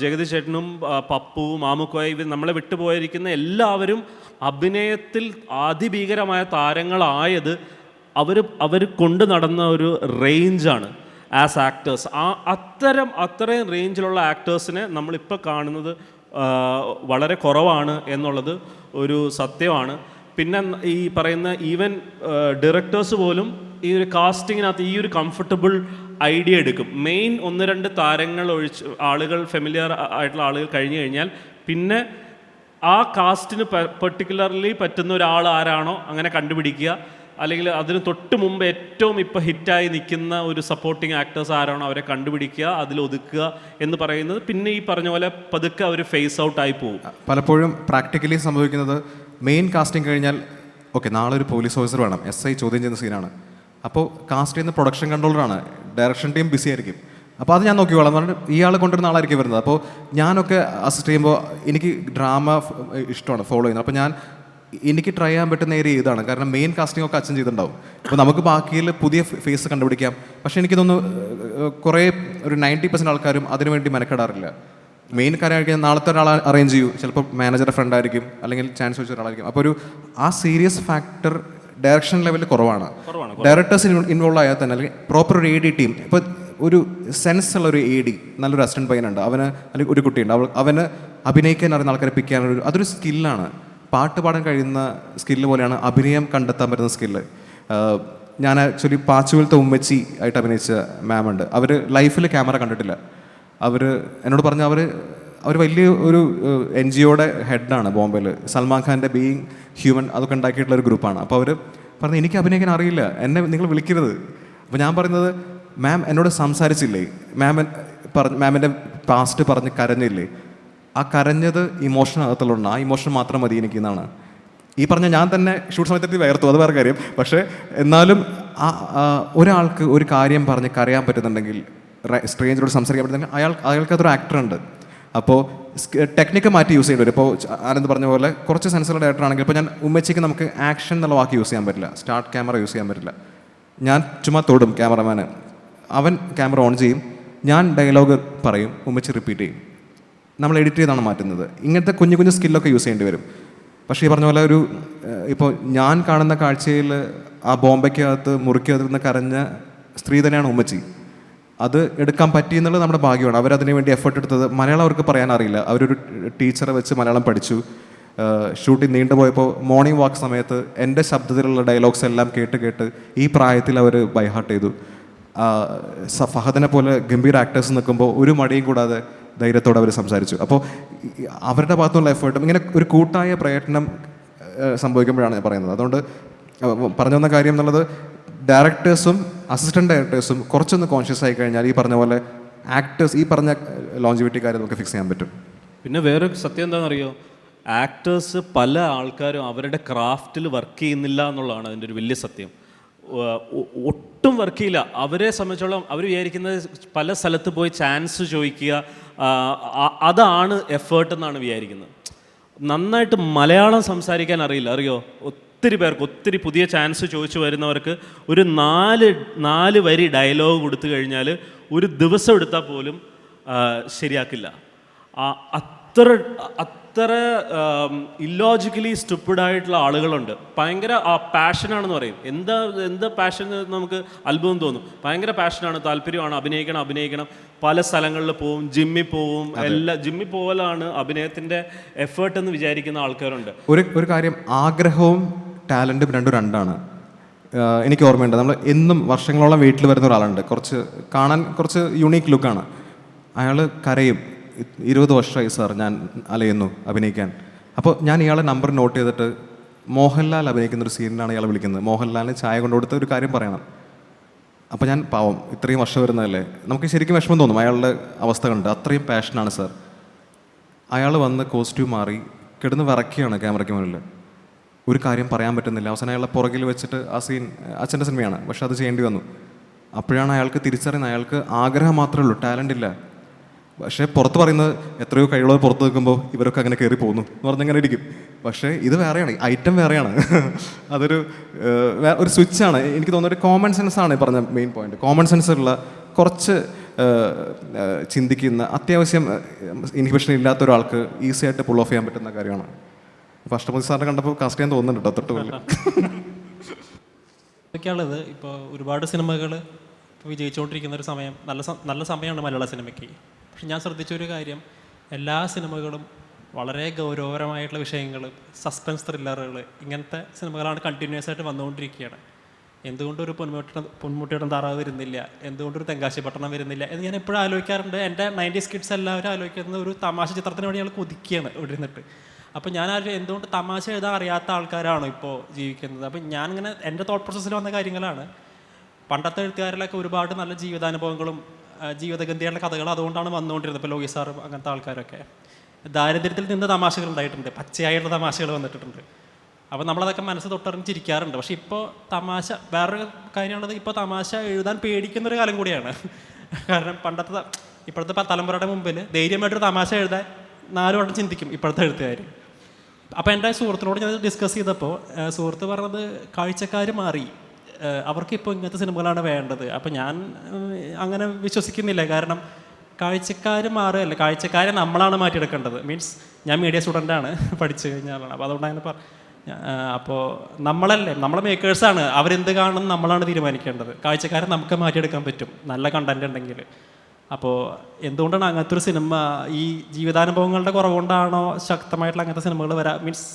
ജഗതി ചേട്ടനും പപ്പു മാമുക്കോയ ഇവർ നമ്മളെ വിട്ടുപോയിരിക്കുന്ന എല്ലാവരും അഭിനയത്തിൽ അതിഭീകരമായ താരങ്ങളായത് അവർ കൊണ്ടു നടന്ന ഒരു റേഞ്ചാണ് ആസ് ആക്ടേഴ്സ്. അത്രയും റേഞ്ചിലുള്ള ആക്ടേഴ്സിനെ നമ്മളിപ്പോൾ കാണുന്നത് വളരെ കുറവാണ് എന്നുള്ളത് ഒരു സത്യമാണ്. പിന്നെ ഈ പറയുന്ന ഈവൻ ഡയറക്ടേഴ്സ് പോലും ഈ ഒരു കാസ്റ്റിങ്ങിനകത്ത് ഈ ഒരു കംഫർട്ടബിൾ ഐഡിയ എടുക്കും. മെയിൻ 1-2 താരങ്ങൾ ഒഴിച്ച് ആളുകൾ ഫെമിലിയർ ആയിട്ടുള്ള ആളുകൾ കഴിഞ്ഞു കഴിഞ്ഞാൽ പിന്നെ ആ കാസ്റ്റിന് പെർട്ടിക്കുലർലി പറ്റുന്ന ഒരാൾ ആരാണോ അങ്ങനെ കണ്ടുപിടിക്കുക, അല്ലെങ്കിൽ അതിന് തൊട്ട് മുമ്പ് ഏറ്റവും ഇപ്പോൾ ഹിറ്റായി നിൽക്കുന്ന ഒരു സപ്പോർട്ടിങ് ആക്ടേഴ്സ് ആരാണോ അവരെ കണ്ടുപിടിക്കുക, അതിലൊതുക്കുക എന്ന് പറയുന്നത്. പിന്നെ ഈ പറഞ്ഞ പോലെ പതുക്കെ അവർ ഫേസ് ഔട്ടായി പോകും. പലപ്പോഴും പ്രാക്ടിക്കലി സംഭവിക്കുന്നത് മെയിൻ കാസ്റ്റിംഗ് കഴിഞ്ഞാൽ ഓക്കെ നാളെ ഒരു പോലീസ് ഓഫീസർ വേണം, SI ചോദ്യം ചെയ്യുന്ന സീനാണ്. അപ്പോൾ കാസ്റ്റ് ചെയ്യുന്ന പ്രൊഡക്ഷൻ കൺട്രോളറാണ്, ഡയറക്ഷൻ ടീം ബിസി ആയിരിക്കും. അപ്പോൾ അത് ഞാൻ നോക്കിക്കോളാം എന്ന് പറഞ്ഞിട്ട് ഇയാൾ കൊണ്ടുവരുന്ന ആളായിരിക്കും വരുന്നത്. അപ്പോൾ ഞാനൊക്കെ അസിസ്റ്റ് ചെയ്യുമ്പോൾ എനിക്ക് ഡ്രാമ ഇഷ്ടമാണ് ഫോളോ ചെയ്യുന്നത്. അപ്പോൾ എനിക്ക് ട്രൈ ചെയ്യാൻ പറ്റുന്ന ഏരിയ ഇതാണ്. കാരണം മെയിൻ കാസ്റ്റിംഗ് ഒക്കെ അച്ഛൻ ചെയ്തിട്ടുണ്ടാവും. അപ്പോൾ നമുക്ക് ബാക്കിയിൽ പുതിയ ഫേസ് കണ്ടുപിടിക്കാം. പക്ഷേ എനിക്ക് തോന്നുന്നു കുറേ ഒരു 90% ആൾക്കാരും അതിനുവേണ്ടി മെനക്കെടാറില്ല. മെയിൻ കാര്യമായിരിക്കും നാളത്തെ ഒരാൾ അറേഞ്ച് ചെയ്യൂ, ചിലപ്പോൾ മാനേജറുടെ ഫ്രണ്ട് ആയിരിക്കും, അല്ലെങ്കിൽ ചാൻസ് വെച്ച ഒരാളായിരിക്കും. അപ്പോൾ ആ സീരിയസ് ഫാക്ടർ ഡയറക്ഷൻ ലെവലിൽ കുറവാണ്. ഡയറക്ടേഴ്സ് ഇൻവോൾവ് ആയാൽ തന്നെ, അല്ലെങ്കിൽ പ്രോപ്പർ ഒരു AD ടീം. ഇപ്പോൾ ഒരു സെൻസ് ഉള്ള ഒരു AD, നല്ലൊരു അസിസ്റ്റന്റ് പയ്യനുണ്ട്, അവന് അല്ലെങ്കിൽ ഒരു കുട്ടിയുണ്ട്, അവന് അഭിനയിക്കാൻ അറിയുന്ന ആൾക്കാരെ പിക്ക് ചെയ്യാനൊരു അതൊരു സ്കില്ലാണ്. പാട്ട് പാടാൻ കഴിയുന്ന സ്കില്ല് പോലെയാണ് അഭിനയം കണ്ടെത്താൻ പറ്റുന്ന സ്കില്ല്. ഞാൻ ആക്ച്വലി പാച്ചുവിലത്തെ ഉമ്മച്ചി ആയിട്ട് അഭിനയിച്ച മാമുണ്ട്. അവർ ലൈഫിൽ ക്യാമറ കണ്ടിട്ടില്ല. അവർ എന്നോട് പറഞ്ഞ അവർ വലിയ ഒരു NGOയുടെ ഹെഡാണ് ബോംബെയിൽ. സൽമാൻ ഖാൻ്റെ ബീയിങ് ഹ്യൂമൻ അതൊക്കെ ഉണ്ടാക്കിയിട്ടുള്ള ഒരു ഗ്രൂപ്പാണ്. അപ്പോൾ അവർ പറഞ്ഞു എനിക്ക് അഭിനയിക്കാൻ അറിയില്ല, എന്നെ നിങ്ങൾ വിളിക്കരുത്. അപ്പോൾ ഞാൻ പറയുന്നത് മാം എന്നോട് സംസാരിച്ചില്ലേ, മാമിൻ്റെ പാസ്റ്റ് പറഞ്ഞ് കരഞ്ഞില്ലേ, ആ കരഞ്ഞത് ഇമോഷൻ അകത്തുള്ള ആ ഇമോഷൻ മാത്രം മതി എനിക്ക് എന്നാണ് ഈ പറഞ്ഞ. ഞാൻ തന്നെ ഷൂട്ട് സമയത്ത് വേർത്തു, അത് വേറെ കാര്യം. പക്ഷേ എന്നാലും ഒരാൾക്ക് ഒരു കാര്യം പറഞ്ഞ് കരയാൻ പറ്റുന്നുണ്ടെങ്കിൽ, സ്ട്രേഞ്ചറോട് സംസാരിക്കാൻ പറ്റുന്നുണ്ടെങ്കിൽ അയാൾക്ക് അതൊരു ആക്ടറുണ്ട്. അപ്പോൾ ടെക്നിക്ക് മാറ്റി യൂസ് ചെയ്യേണ്ടി വരും. ഇപ്പോൾ ആനന്ദ് പറഞ്ഞ പോലെ കുറച്ച് സെൻസറുള്ള ഡയറക്ടർ ആണെങ്കിൽ ഇപ്പോൾ ഞാൻ ഉമ്മച്ചിക്ക് നമുക്ക് ആക്ഷൻ എന്നുള്ള വാക്ക് യൂസ് ചെയ്യാൻ പറ്റില്ല, സ്റ്റാർട്ട് ക്യാമറ യൂസ് ചെയ്യാൻ പറ്റില്ല. ഞാൻ ചുമ്മാ തൊടും ക്യാമറമാന്, അവൻ ക്യാമറ ഓൺ ചെയ്യും, ഞാൻ ഡയലോഗ് പറയും, ഉമ്മച്ചി റിപ്പീറ്റ് ചെയ്യും. നമ്മൾ എഡിറ്റ് ചെയ്താണ് മാറ്റുന്നത്. ഇങ്ങനത്തെ കുഞ്ഞു കുഞ്ഞു സ്കില്ലൊക്കെ യൂസ് ചെയ്യേണ്ടി വരും. പക്ഷേ ഈ പറഞ്ഞ പോലെ ഇപ്പോൾ ഞാൻ കാണുന്ന കാഴ്ചയിൽ ആ ബോംബയ്ക്കകത്ത് മുറിക്കകത്ത് നിന്ന് കരഞ്ഞ സ്ത്രീ തന്നെയാണ് ഉമ്മച്ചി. അത് എടുക്കാൻ പറ്റിയെന്നുള്ളത് നമ്മുടെ ഭാഗ്യമാണ്. അവരതിനു വേണ്ടി എഫേർട്ട് എടുത്തത്. മലയാളം അവർക്ക് പറയാൻ അറിയില്ല. അവരൊരു ടീച്ചറെ വെച്ച് മലയാളം പഠിച്ചു. ഷൂട്ടിംഗ് നീണ്ടുപോയപ്പോൾ മോർണിംഗ് വാക്ക് സമയത്ത് എൻ്റെ ശബ്ദത്തിലുള്ള ഡയലോഗ്സ് എല്ലാം കേട്ട് ഈ പ്രായത്തിൽ അവർ ബൈഹാർട്ട് ചെയ്തു. ഫഹദിനെ പോലെ ഗംഭീര ആക്ടേഴ്സ് നിൽക്കുമ്പോൾ ഒരു മടിയും കൂടാതെ ധൈര്യത്തോടെ അവർ സംസാരിച്ചു. അപ്പോൾ അവരുടെ ഭാഗത്തുള്ള എഫേർട്ടും ഇങ്ങനെ ഒരു കൂട്ടായ പ്രയത്നം സംഭവിക്കുമ്പോഴാണ് ഞാൻ പറയുന്നത്. അതുകൊണ്ട് പറഞ്ഞു വന്ന കാര്യം എന്നുള്ളത് ഡയറക്ടേഴ്സും അസിസ്റ്റൻറ്റ് ഡയറക്ടേഴ്സും കുറച്ചൊന്ന് കോൺഷ്യസ് ആയി കഴിഞ്ഞാൽ ഈ പറഞ്ഞ പോലെ ആക്ടേഴ്സ് ഈ പറഞ്ഞ ലോഞ്ചിവിറ്റി കാര്യം നമുക്ക് ഫിക്സ് ചെയ്യാൻ പറ്റും. പിന്നെ വേറൊരു സത്യം എന്താണെന്നറിയോ, ആക്ടേഴ്സ് പല ആൾക്കാരും അവരുടെ ക്രാഫ്റ്റിൽ വർക്ക് ചെയ്യുന്നില്ല എന്നുള്ളതാണ് അതിൻ്റെ ഒരു വലിയ സത്യം. ഒട്ടും വർക്ക് ചെയ്യില്ല. അവരെ സംബന്ധിച്ചോളം അവർ വിചാരിക്കുന്നത് പല സ്ഥലത്ത് പോയി ചാൻസ് ചോദിക്കുക, അതാണ് എഫേർട്ട് എന്നാണ് വിചാരിക്കുന്നത്. നന്നായിട്ട് മലയാളം സംസാരിക്കാൻ അറിയോ? ഒത്തിരി പേർക്ക് ഒത്തിരി പുതിയ ചാൻസ് ചോദിച്ചു വരുന്നവർക്ക് ഒരു നാല് വരി ഡയലോഗ് കൊടുത്തു കഴിഞ്ഞാൽ ഒരു ദിവസം എടുത്താൽ പോലും ശരിയാക്കില്ല. അത്ര ഇല്ലോജിക്കലി സ്റ്റുപ്പിഡായിട്ടുള്ള ആളുകളുണ്ട്. ഭയങ്കര പാഷനാണെന്ന് പറയും. എന്താ പാഷൻ നമുക്ക് അത്ഭുതം തോന്നും. ഭയങ്കര പാഷനാണ്, താല്പര്യമാണ്, അഭിനയിക്കണം. പല സ്ഥലങ്ങളിൽ പോവും, ജിമ്മിൽ പോവും, ജിമ്മിൽ പോകലാണ് അഭിനയത്തിൻ്റെ എഫേർട്ട് എന്ന് വിചാരിക്കുന്ന ആൾക്കാരുണ്ട്. ഒരു കാര്യം, ആഗ്രഹവും ടാലൻറ്റും രണ്ടാണ്. എനിക്ക് ഓർമ്മയുണ്ട്, നമ്മൾ എന്നും വർഷങ്ങളോളം വീട്ടിൽ വരുന്ന ഒരാളുണ്ട്, കാണാൻ കുറച്ച് യുണീക്ക് ലുക്കാണ്. അയാൾ കരയും, 20 വർഷമായി സാർ ഞാൻ അലയുന്നു അഭിനയിക്കാൻ. അപ്പോൾ ഞാൻ ഇയാളെ നമ്പർ നോട്ട് ചെയ്തിട്ട് മോഹൻലാൽ അഭിനയിക്കുന്ന ഒരു സീനിലാണ് ഇയാളെ വിളിക്കുന്നത്. മോഹൻലാലിന് ചായ കൊണ്ടുകൊടുത്ത ഒരു കാര്യം പറയണം. അപ്പോൾ ഞാൻ പാവം, ഇത്രയും വർഷം വരുന്നതല്ലേ, നമുക്ക് ശരിക്കും വിഷമം തോന്നും. അയാളുടെ അവസ്ഥ കണ്ട് അത്രയും പാഷനാണ് സാർ. അയാൾ വന്ന് കോസ്റ്റ്യൂം മാറി കിടന്ന് വിറയ്ക്കുകയാണ് ക്യാമറയ്ക്ക് മുന്നിൽ. ഒരു കാര്യം പറയാൻ പറ്റുന്നില്ല. അവസാനം അയാളെ പുറകിൽ വെച്ചിട്ട് ആ സീൻ അച്ഛൻ്റെ സിനിമയാണ്, പക്ഷെ അത് ചെയ്യേണ്ടി വന്നു. അപ്പോഴാണ് അയാൾക്ക് തിരിച്ചറിയുന്നത് അയാൾക്ക് ആഗ്രഹം മാത്രമേ ഉള്ളൂ, ടാലൻ്റ് ഇല്ല. പക്ഷേ പുറത്ത് പറയുന്നത് എത്രയോ കഴിവുള്ളവർ പുറത്ത് നിൽക്കുമ്പോൾ ഇവരൊക്കെ അങ്ങനെ കയറി പോകുന്നു എന്ന് പറഞ്ഞങ്ങനെ ഇരിക്കും. പക്ഷേ ഇത് വേറെയാണ്, ഐറ്റം വേറെയാണ്. അതൊരു സ്വിച്ചാണ്. എനിക്ക് തോന്നുന്നത് ഒരു കോമൺ സെൻസ് ആണ് ഈ പറഞ്ഞ മെയിൻ പോയിന്റ്. കോമൺ സെൻസ് ഉള്ള, കുറച്ച് ചിന്തിക്കുന്ന, അത്യാവശ്യം ഇൻഹിബിഷൻ ഇല്ലാത്ത ഒരാൾക്ക് ഈസി ആയിട്ട് പുൾ ഓഫ് ചെയ്യാൻ പറ്റുന്ന കാര്യമാണ്. അപ്പോൾ അഷ്ടപതി സാറിനെ കണ്ടപ്പോൾ കാസ്റ്റ് ചെയ്യാൻ തോന്നുന്നുണ്ട് കേട്ടോ, തൊട്ട് പോലെ. ഇതൊക്കെയാണുള്ളത്. ഇപ്പോൾ ഒരുപാട് സിനിമകൾ വിജയിച്ചുകൊണ്ടിരിക്കുന്ന ഒരു സമയം, നല്ല സമയമാണ് മലയാള സിനിമയ്ക്ക്. പക്ഷെ ഞാൻ ശ്രദ്ധിച്ചൊരു കാര്യം, എല്ലാ സിനിമകളും വളരെ ഗൗരവപരമായിട്ടുള്ള വിഷയങ്ങൾ, സസ്പെൻസ് ത്രില്ലറുകൾ, ഇങ്ങനത്തെ സിനിമകളാണ് കണ്ടിന്യൂസ് ആയിട്ട് വന്നുകൊണ്ടിരിക്കുകയാണ്. എന്തുകൊണ്ടൊരു പൊന്മുട്ടിയുടെ താറാവ് വരുന്നില്ല, എന്തുകൊണ്ടൊരു തെങ്കാശി പട്ടണം വരുന്നില്ല എന്ന് ഞാൻ എപ്പോഴും ആലോചിക്കാറുണ്ട്. എൻ്റെ 90s കിഡ്സ് എല്ലാവരും ആലോചിക്കുന്നത് ഒരു തമാശ ചിത്രത്തിന് വേണ്ടി ഞങ്ങൾ കൊതിക്കുകയാണ് ഇവിടെ നിന്നിട്ട്. അപ്പോൾ ഞാൻ എന്തുകൊണ്ട് തമാശ എഴുതാൻ അറിയാത്ത ആൾക്കാരാണോ ഇപ്പോൾ ജീവിക്കുന്നത്? അപ്പം ഞാനിങ്ങനെ എൻ്റെ തോട്ട് പ്രോസസ്സിൽ വന്ന കാര്യങ്ങളാണ്. പണ്ടത്തെ എഴുത്തുകാരിലൊക്കെ ഒരുപാട് നല്ല ജീവിതാനുഭവങ്ങളും ജീവിതഗന്ധിയുള്ള കഥകൾ അതുകൊണ്ടാണ് വന്നുകൊണ്ടിരുന്നത്. ഇപ്പോൾ ലോകി സാർ അങ്ങനത്തെ ആൾക്കാരൊക്കെ ദാരിദ്ര്യത്തിൽ നിന്ന് തമാശകൾ ഉണ്ടായിട്ടുണ്ട്, പച്ചയായിട്ടുള്ള തമാശകൾ വന്നിട്ടുണ്ട്. അപ്പോൾ നമ്മളതൊക്കെ മനസ്സ് തൊട്ടറിഞ്ഞ് ചിരിക്കാറുണ്ട്. പക്ഷേ ഇപ്പോൾ തമാശ, വേറൊരു കാര്യമുള്ളത്, ഇപ്പോൾ തമാശ എഴുതാൻ പേടിക്കുന്നൊരു കാലം കൂടിയാണ്. കാരണം ഇപ്പോഴത്തെ തലമുറയുടെ മുമ്പിൽ ധൈര്യമായിട്ടൊരു തമാശ എഴുതാൻ 4 വട്ടം ചിന്തിക്കും ഇപ്പോഴത്തെ എഴുത്തുകാർ. അപ്പോൾ എൻ്റെ സുഹൃത്തിനോട് ഞാൻ ഡിസ്കസ് ചെയ്തപ്പോൾ സുഹൃത്ത് പറഞ്ഞത് കാഴ്ചക്കാർ മാറി, അവർക്കിപ്പോൾ ഇങ്ങനത്തെ സിനിമകളാണ് വേണ്ടത്. അപ്പോൾ ഞാൻ അങ്ങനെ വിശ്വസിക്കുന്നില്ല. കാരണം കാഴ്ചക്കാർ മാറുകയല്ല, കാഴ്ചക്കാരെ നമ്മളാണ് മാറ്റിയെടുക്കേണ്ടത്. മീൻസ് ഞാൻ മീഡിയ സ്റ്റുഡൻ്റാണ്, പഠിച്ചു കഴിഞ്ഞാലാണ്. അപ്പോൾ അതുകൊണ്ട് അങ്ങനെ അപ്പോൾ നമ്മളെ മേക്കേഴ്സാണ്, അവരെന്ത് കാണും നമ്മളാണ് തീരുമാനിക്കേണ്ടത്. കാഴ്ചക്കാരെ നമുക്ക് മാറ്റിയെടുക്കാൻ പറ്റും നല്ല കണ്ടൻറ് ഉണ്ടെങ്കിൽ. അപ്പോൾ എന്തുകൊണ്ടാണ് അങ്ങനത്തെ ഒരു സിനിമ, ഈ ജീവിതാനുഭവങ്ങളുടെ കുറവുകൊണ്ടാണോ ശക്തമായിട്ടുള്ള അങ്ങനത്തെ സിനിമകൾ മീൻസ്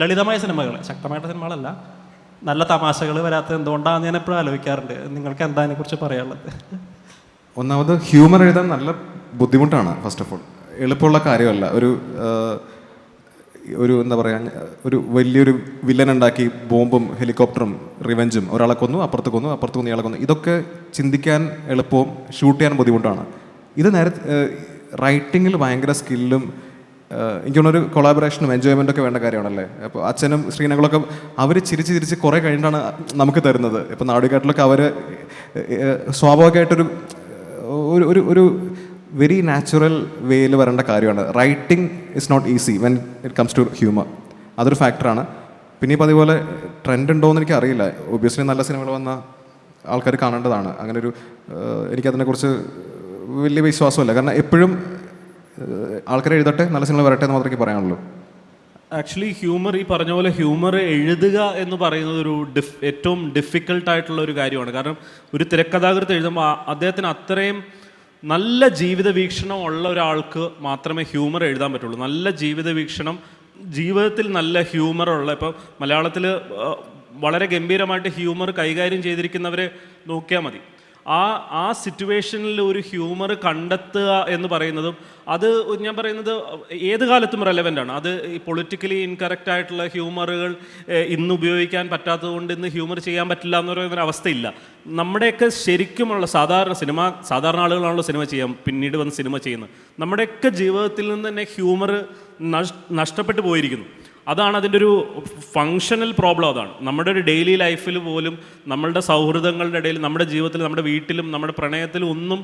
ലളിതമായ സിനിമകൾ, ശക്തമായിട്ടുള്ള സിനിമകളല്ല, നല്ല തമാശകൾ വരാത്തത് എന്തുകൊണ്ടാണെന്ന് ഞാൻ എപ്പോഴും ആലോചിക്കാറുണ്ട്. നിങ്ങൾക്ക് എന്താ അതിനെക്കുറിച്ച് പറയാനുള്ളത്? ഒന്നാമത് ഹ്യൂമർ എഴുതാൻ നല്ല ബുദ്ധിമുട്ടാണ്. ഫസ്റ്റ് ഓഫ് ഓൾ എളുപ്പമുള്ള കാര്യമല്ല. ഒരു എന്താ പറയുക, ഒരു വലിയൊരു വില്ലൻ ഉണ്ടാക്കി ബോംബും ഹെലികോപ്റ്ററും റിവെഞ്ചും, ഒരാളെ കൊന്നു അപ്പുറത്ത് കൊന്നു ഇയാളെ കൊന്നു, ഇതൊക്കെ ചിന്തിക്കാൻ എളുപ്പവും ഷൂട്ട് ചെയ്യാൻ ബുദ്ധിമുട്ടാണ്. ഇത് റൈറ്റിങ്ങിൽ ഭയങ്കര സ്കില്ലും എനിക്ക് തോന്നുന്നൊരു കൊളാബറേഷനും എൻജോയ്മെൻറ്റൊക്കെ വേണ്ട കാര്യമാണല്ലേ. അപ്പോൾ അച്ഛനും ശ്രീനകളൊക്കെ അവർ ചിരിച്ച് കുറേ കഴിഞ്ഞിട്ടാണ് നമുക്ക് തരുന്നത്. ഇപ്പോൾ നാടുകാട്ടിലൊക്കെ അവർ സ്വാഭാവികമായിട്ടൊരു ഒരു വെരി നാച്ചുറൽ വേയിൽ വരേണ്ട കാര്യമാണ്. Writing is not easy when it comes to humour. അതൊരു ഫാക്ടറാണ്. പിന്നെ ഇപ്പോൾ അതുപോലെ ട്രെൻഡ് ഉണ്ടോയെന്ന് എനിക്ക് അറിയില്ല. ഒബ്വിയസ്ലി നല്ല സിനിമകൾ വന്ന ആൾക്കാർ കാണേണ്ടതാണ്. അങ്ങനെ എനിക്കതിനെക്കുറിച്ച് വലിയ വിശ്വാസമല്ല. കാരണം എപ്പോഴും ആൾക്കാർ എഴുതട്ടെ, നല്ല സിനിമ വരട്ടെ എന്ന് മാത്രമേ പറയാനുള്ളൂ. ആക്ച്വലി ഹ്യൂമർ, ഈ പറഞ്ഞ പോലെ ഹ്യൂമർ എഴുതുക എന്ന് പറയുന്നത് ഒരു ഏറ്റവും ഡിഫിക്കൽട്ടായിട്ടുള്ള ഒരു കാര്യമാണ്. കാരണം ഒരു തിരക്കഥാകൃത്ത് എഴുതുമ്പോൾ അദ്ദേഹത്തിന് അത്രയും നല്ല ജീവിത വീക്ഷണം ഉള്ള ഒരാൾക്ക് മാത്രമേ ഹ്യൂമർ എഴുതാൻ പറ്റുള്ളൂ. നല്ല ജീവിത വീക്ഷണം, ജീവിതത്തിൽ നല്ല ഹ്യൂമറുള്ള, ഇപ്പോൾ മലയാളത്തിൽ വളരെ ഗംഭീരമായിട്ട് ഹ്യൂമർ കൈകാര്യം ചെയ്തിരിക്കുന്നവരെ നോക്കിയാൽ മതി. ആ സിറ്റുവേഷനിൽ ഒരു ഹ്യൂമർ കണ്ടെത്തുക എന്ന് പറയുന്നതും അത് ഞാൻ പറയുന്നത് ഏത് കാലത്തും റെലവൻ്റ് ആണ്. അത് പൊളിറ്റിക്കലി ഇൻകറക്റ്റ് ആയിട്ടുള്ള ഹ്യൂമറുകൾ ഇന്ന് ഉപയോഗിക്കാൻ പറ്റാത്തതുകൊണ്ട് ഇന്ന് ഹ്യൂമർ ചെയ്യാൻ പറ്റില്ല എന്ന് പറയുന്ന അവസ്ഥയില്ല. നമ്മുടെയൊക്കെ ശരിക്കുമുള്ള സാധാരണ ആളുകളാണല്ലോ സിനിമ ചെയ്യാം, പിന്നീട് വന്ന് സിനിമ ചെയ്യുന്നത്. നമ്മുടെയൊക്കെ ജീവിതത്തിൽ നിന്ന് തന്നെ ഹ്യൂമർ നഷ്ടപ്പെട്ടു പോയിരിക്കുന്നു. അതാണ് അതിൻ്റെ ഒരു ഫങ്ഷണൽ പ്രോബ്ലം. അതാണ് നമ്മുടെ ഒരു ഡെയിലി ലൈഫിൽ പോലും, നമ്മളുടെ സൗഹൃദങ്ങളുടെ ഇടയിൽ, നമ്മുടെ ജീവിതത്തിൽ, നമ്മുടെ വീട്ടിലും, നമ്മുടെ പ്രണയത്തിലും ഒന്നും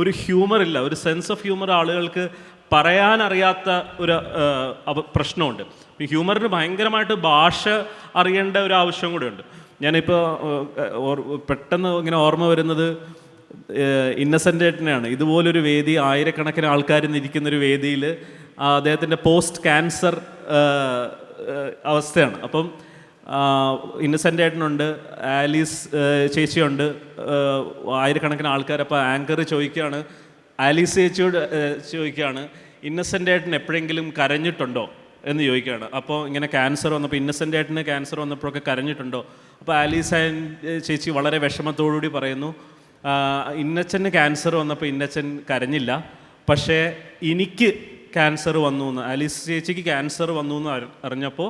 ഒരു ഹ്യൂമർ ഇല്ല. ഒരു സെൻസ് ഓഫ് ഹ്യൂമർ ആളുകൾക്ക് പറയാനറിയാത്ത ഒരു പ്രശ്നമുണ്ട്. ഈ ഹ്യൂമറിന് ഭയങ്കരമായിട്ട് ഭാഷ അറിയേണ്ട ഒരു ആവശ്യം കൂടെ ഉണ്ട്. ഞാനിപ്പോൾ പെട്ടെന്ന് ഇങ്ങനെ ഓർമ്മ വരുന്നത് ഇന്നസെൻ്റ് ഏട്ടനെയാണ്. ഇതുപോലൊരു വേദി, ആയിരക്കണക്കിന് ആൾക്കാർ ഇരിക്കുന്നൊരു വേദിയിൽ അദ്ദേഹത്തിൻ്റെ പോസ്റ്റ് ക്യാൻസർ അവസ്ഥയാണ്. അപ്പം ഇന്നസെൻ്റ് ഏട്ടനുണ്ട്, ആലീസ് ചേച്ചിയുണ്ട്, ആയിരക്കണക്കിന് ആൾക്കാർ. അപ്പോൾ ആങ്കർ ചോദിക്കുകയാണ്, ആലീസ് ചേച്ചിയോട് ചോദിക്കുകയാണ്, ഇന്നസെൻ്റ് ഏട്ടൻ എപ്പോഴെങ്കിലും കരഞ്ഞിട്ടുണ്ടോ എന്ന് ചോദിക്കുകയാണ്. അപ്പോൾ ഇങ്ങനെ ക്യാൻസർ വന്നപ്പോൾ, ഇന്നസെൻ്റ് ഏട്ടന് ക്യാൻസർ വന്നപ്പോഴൊക്കെ കരഞ്ഞിട്ടുണ്ടോ? അപ്പോൾ ആലീസ് ചേച്ചി വളരെ വിഷമത്തോടുകൂടി പറയുന്നു, ഇന്നച്ചന് ക്യാൻസർ വന്നപ്പോൾ ഇന്നച്ചൻ കരഞ്ഞില്ല, പക്ഷേ എനിക്ക് ക്യാൻസർ വന്നു എന്ന്, ആലീസ് ചേച്ചിക്ക് ക്യാൻസർ വന്നു എന്ന് അറിഞ്ഞപ്പോൾ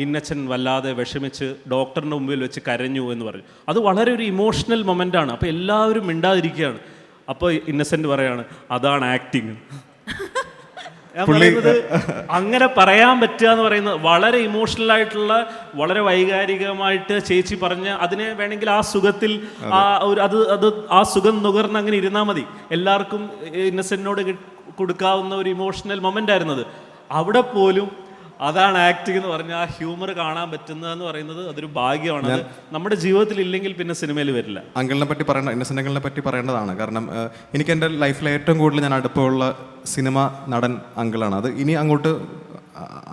ഇന്നച്ചൻ വല്ലാതെ വിഷമിച്ച് ഡോക്ടറിൻ്റെ മുമ്പിൽ വെച്ച് കരഞ്ഞു എന്ന് പറഞ്ഞു. അത് വളരെ ഒരു ഇമോഷണൽ മൊമെൻ്റാണ്. അപ്പോൾ എല്ലാവരും മിണ്ടാതിരിക്കുകയാണ്. അപ്പോൾ ഇന്നസെൻ്റ് പറയാണ്, അതാണ് ആക്ടിങ്. ഞാൻ പറയുന്നത് അങ്ങനെ പറയാൻ പറ്റുക എന്ന് പറയുന്നത് വളരെ ഇമോഷണൽ ആയിട്ടുള്ള, വളരെ വൈകാരികമായിട്ട് ചേച്ചി പറഞ്ഞ് അതിനെ വേണമെങ്കിൽ ആ സുഖത്തിൽ ആ സുഖം നുകർന്ന് അങ്ങനെ ഇരുന്നാൽ മതി. എല്ലാവർക്കും ഇന്നസെന്റിനോട് കൊടുക്കാവുന്ന ഒരു ഇമോഷണൽ മൊമെന്റ് ആയിരുന്നത്. അവിടെ പോലും അതാണ് ആക്ടിങ് എന്ന് പറഞ്ഞാൽ ആ ഹ്യൂമർ കാണാൻ പറ്റുന്നതെന്ന് പറയുന്നത് അതൊരു ഭാഗ്യമാണ്. അത് നമ്മുടെ ജീവിതത്തിൽ ഇല്ലെങ്കിൽ പിന്നെ സിനിമയിൽ വരില്ല. അങ്കിളിനെ പറ്റി പറയേണ്ട, ഇന്നസെൻ്റ് അങ്കിളിനെ പറ്റി പറയേണ്ടതാണ്. കാരണം എനിക്ക് എൻ്റെ ലൈഫിൽ ഏറ്റവും കൂടുതൽ ഞാൻ അടുപ്പമുള്ള സിനിമ നടൻ അങ്കിളാണ്. അത് ഇനി അങ്ങോട്ട്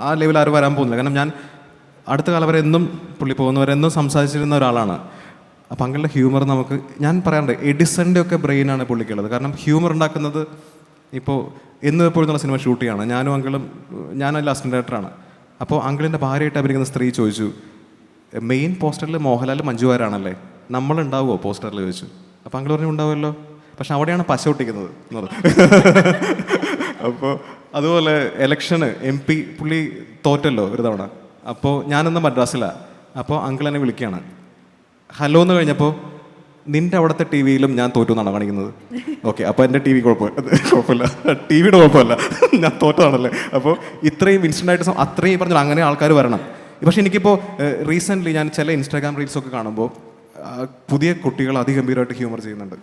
ആ ലെവൽ ആരും വരാൻ പോകുന്നില്ല. കാരണം ഞാൻ അടുത്ത കാലം വരെ എന്നും പുള്ളി പോകുന്നവരെന്നും സംസാരിച്ചിരുന്ന ഒരാളാണ്. അപ്പോൾ അങ്കിളുടെ ഹ്യൂമർ നമുക്ക്, ഞാൻ പറയാറുണ്ട്, എഡിസൻ്റെ ഒക്കെ ബ്രെയിനാണ് പുള്ളിക്കുള്ളത്. കാരണം ഹ്യൂമർ ഉണ്ടാക്കുന്നത് ഇപ്പോൾ എന്ന് എപ്പോഴും സിനിമ ഷൂട്ട് ചെയ്യാണ്. ഞാനും അങ്കിളും, ഞാനല്ല അസിസ്റ്റൻ്റ് ഡയറക്ടറാണ്. അപ്പോൾ അങ്കിളിൻ്റെ ഭാര്യയായിട്ട് അഭിനയിക്കുന്ന സ്ത്രീ ചോദിച്ചു, മെയിൻ പോസ്റ്ററിൽ മോഹൻലാൽ മഞ്ജു വാര്യരാണല്ലേ, നമ്മളുണ്ടാവുമോ പോസ്റ്ററിൽ ചോദിച്ചു. അപ്പോൾ അങ്കിൾ പറഞ്ഞു ഉണ്ടാവുമല്ലോ, പക്ഷെ അവിടെയാണ് പശ ഒട്ടിക്കുന്നത് എന്നത്. അപ്പോൾ അതുപോലെ ഇലക്ഷന് MP പുള്ളി തോറ്റല്ലോ ഒരു തവണ. അപ്പോൾ ഞാനെന്ന് മദ്രാസിലാണ്. അപ്പോൾ അങ്കിൾ എന്നെ വിളിക്കുകയാണ്, ഹലോ എന്ന് കഴിഞ്ഞപ്പോൾ, നിൻ്റെ അവിടുത്തെ TV യിലും ഞാൻ തോറ്റു എന്നാണ് കാണിക്കുന്നത്. ഓക്കെ, അപ്പോൾ എൻ്റെ TV കുഴപ്പമില്ല, TV യുടെ കുഴപ്പമില്ല, ഞാൻ തോറ്റതാണല്ലേ. അപ്പോൾ ഇത്രയും ഇൻസ്റ്റൻ്റായിട്ട് അത്രയും പറഞ്ഞാൽ അങ്ങനെ ആൾക്കാർ വരണം. പക്ഷേ എനിക്കിപ്പോൾ റീസെൻ്റ്ലി ഞാൻ ചില ഇൻസ്റ്റാഗ്രാം റീൽസൊക്കെ കാണുമ്പോൾ പുതിയ കുട്ടികൾ അതിഗംഭീരമായിട്ട് ഹ്യൂമർ ചെയ്യുന്നുണ്ട്.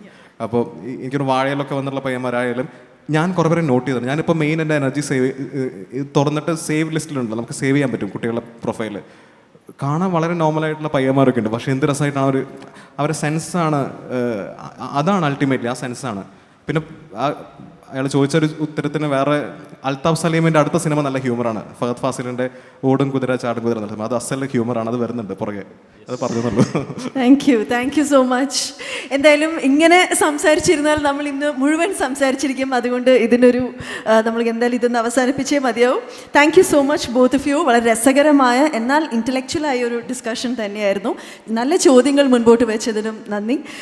അപ്പോൾ എനിക്കൊരു വാഴയിലൊക്കെ വന്നുള്ള പയ്യന്മാരായാലും ഞാൻ കുറേ പേരെ നോട്ട് ചെയ്തിട്ടുണ്ട്. ഞാനിപ്പോൾ മെയിൻ എൻ്റെ എനർജി തുറന്നിട്ട് സേവ് ലിസ്റ്റിലുണ്ട്, നമുക്ക് സേവ് ചെയ്യാൻ പറ്റും കുട്ടികളുടെ പ്രൊഫൈല്. കാണാൻ വളരെ നോർമലായിട്ടുള്ള പയ്യന്മാരൊക്കെ ഉണ്ട്, പക്ഷേ എന്ത് രസമായിട്ടാണ് അവരുടെ സെൻസാണ്, അതാണ് അൾട്ടിമേറ്റ്ലി ആ സെൻസാണ്. പിന്നെ അയാൾ ചോദിച്ചൊരു ഉത്തരത്തിന് വേറെ, അൽതാഫ് സലീമിൻ്റെ അടുത്ത സിനിമ നല്ല ഹ്യൂമറാണ്, ഫഹദ് ഫാസിലിൻ്റെ ഓടും കുതിര ചാടും കുതിര എന്ന സിനിമ. അത് അസൽ ഹ്യൂമറാണ്, അത് വരുന്നുണ്ട് പുറകെ, അത് പറഞ്ഞുള്ളൂ. Thank you so much. എന്തായാലും ഇങ്ങനെ സംസാരിച്ചിരുന്നാൽ നമ്മൾ ഇന്ന് മുഴുവൻ സംസാരിച്ചിരിക്കും. അതുകൊണ്ട് ഇതിനൊരു നമ്മൾ എന്തായാലും ഇതൊന്ന് അവസാനിപ്പിച്ചേ മതിയാവും. Thank you so much both of you. വളരെ രസകരമായ എന്നാൽ ഇൻ്റലക്ച്വലായ ഒരു ഡിസ്കഷൻ തന്നെയായിരുന്നു. നല്ല ചോദ്യങ്ങൾ മുൻപോട്ട് വെച്ചതിനും നന്ദി.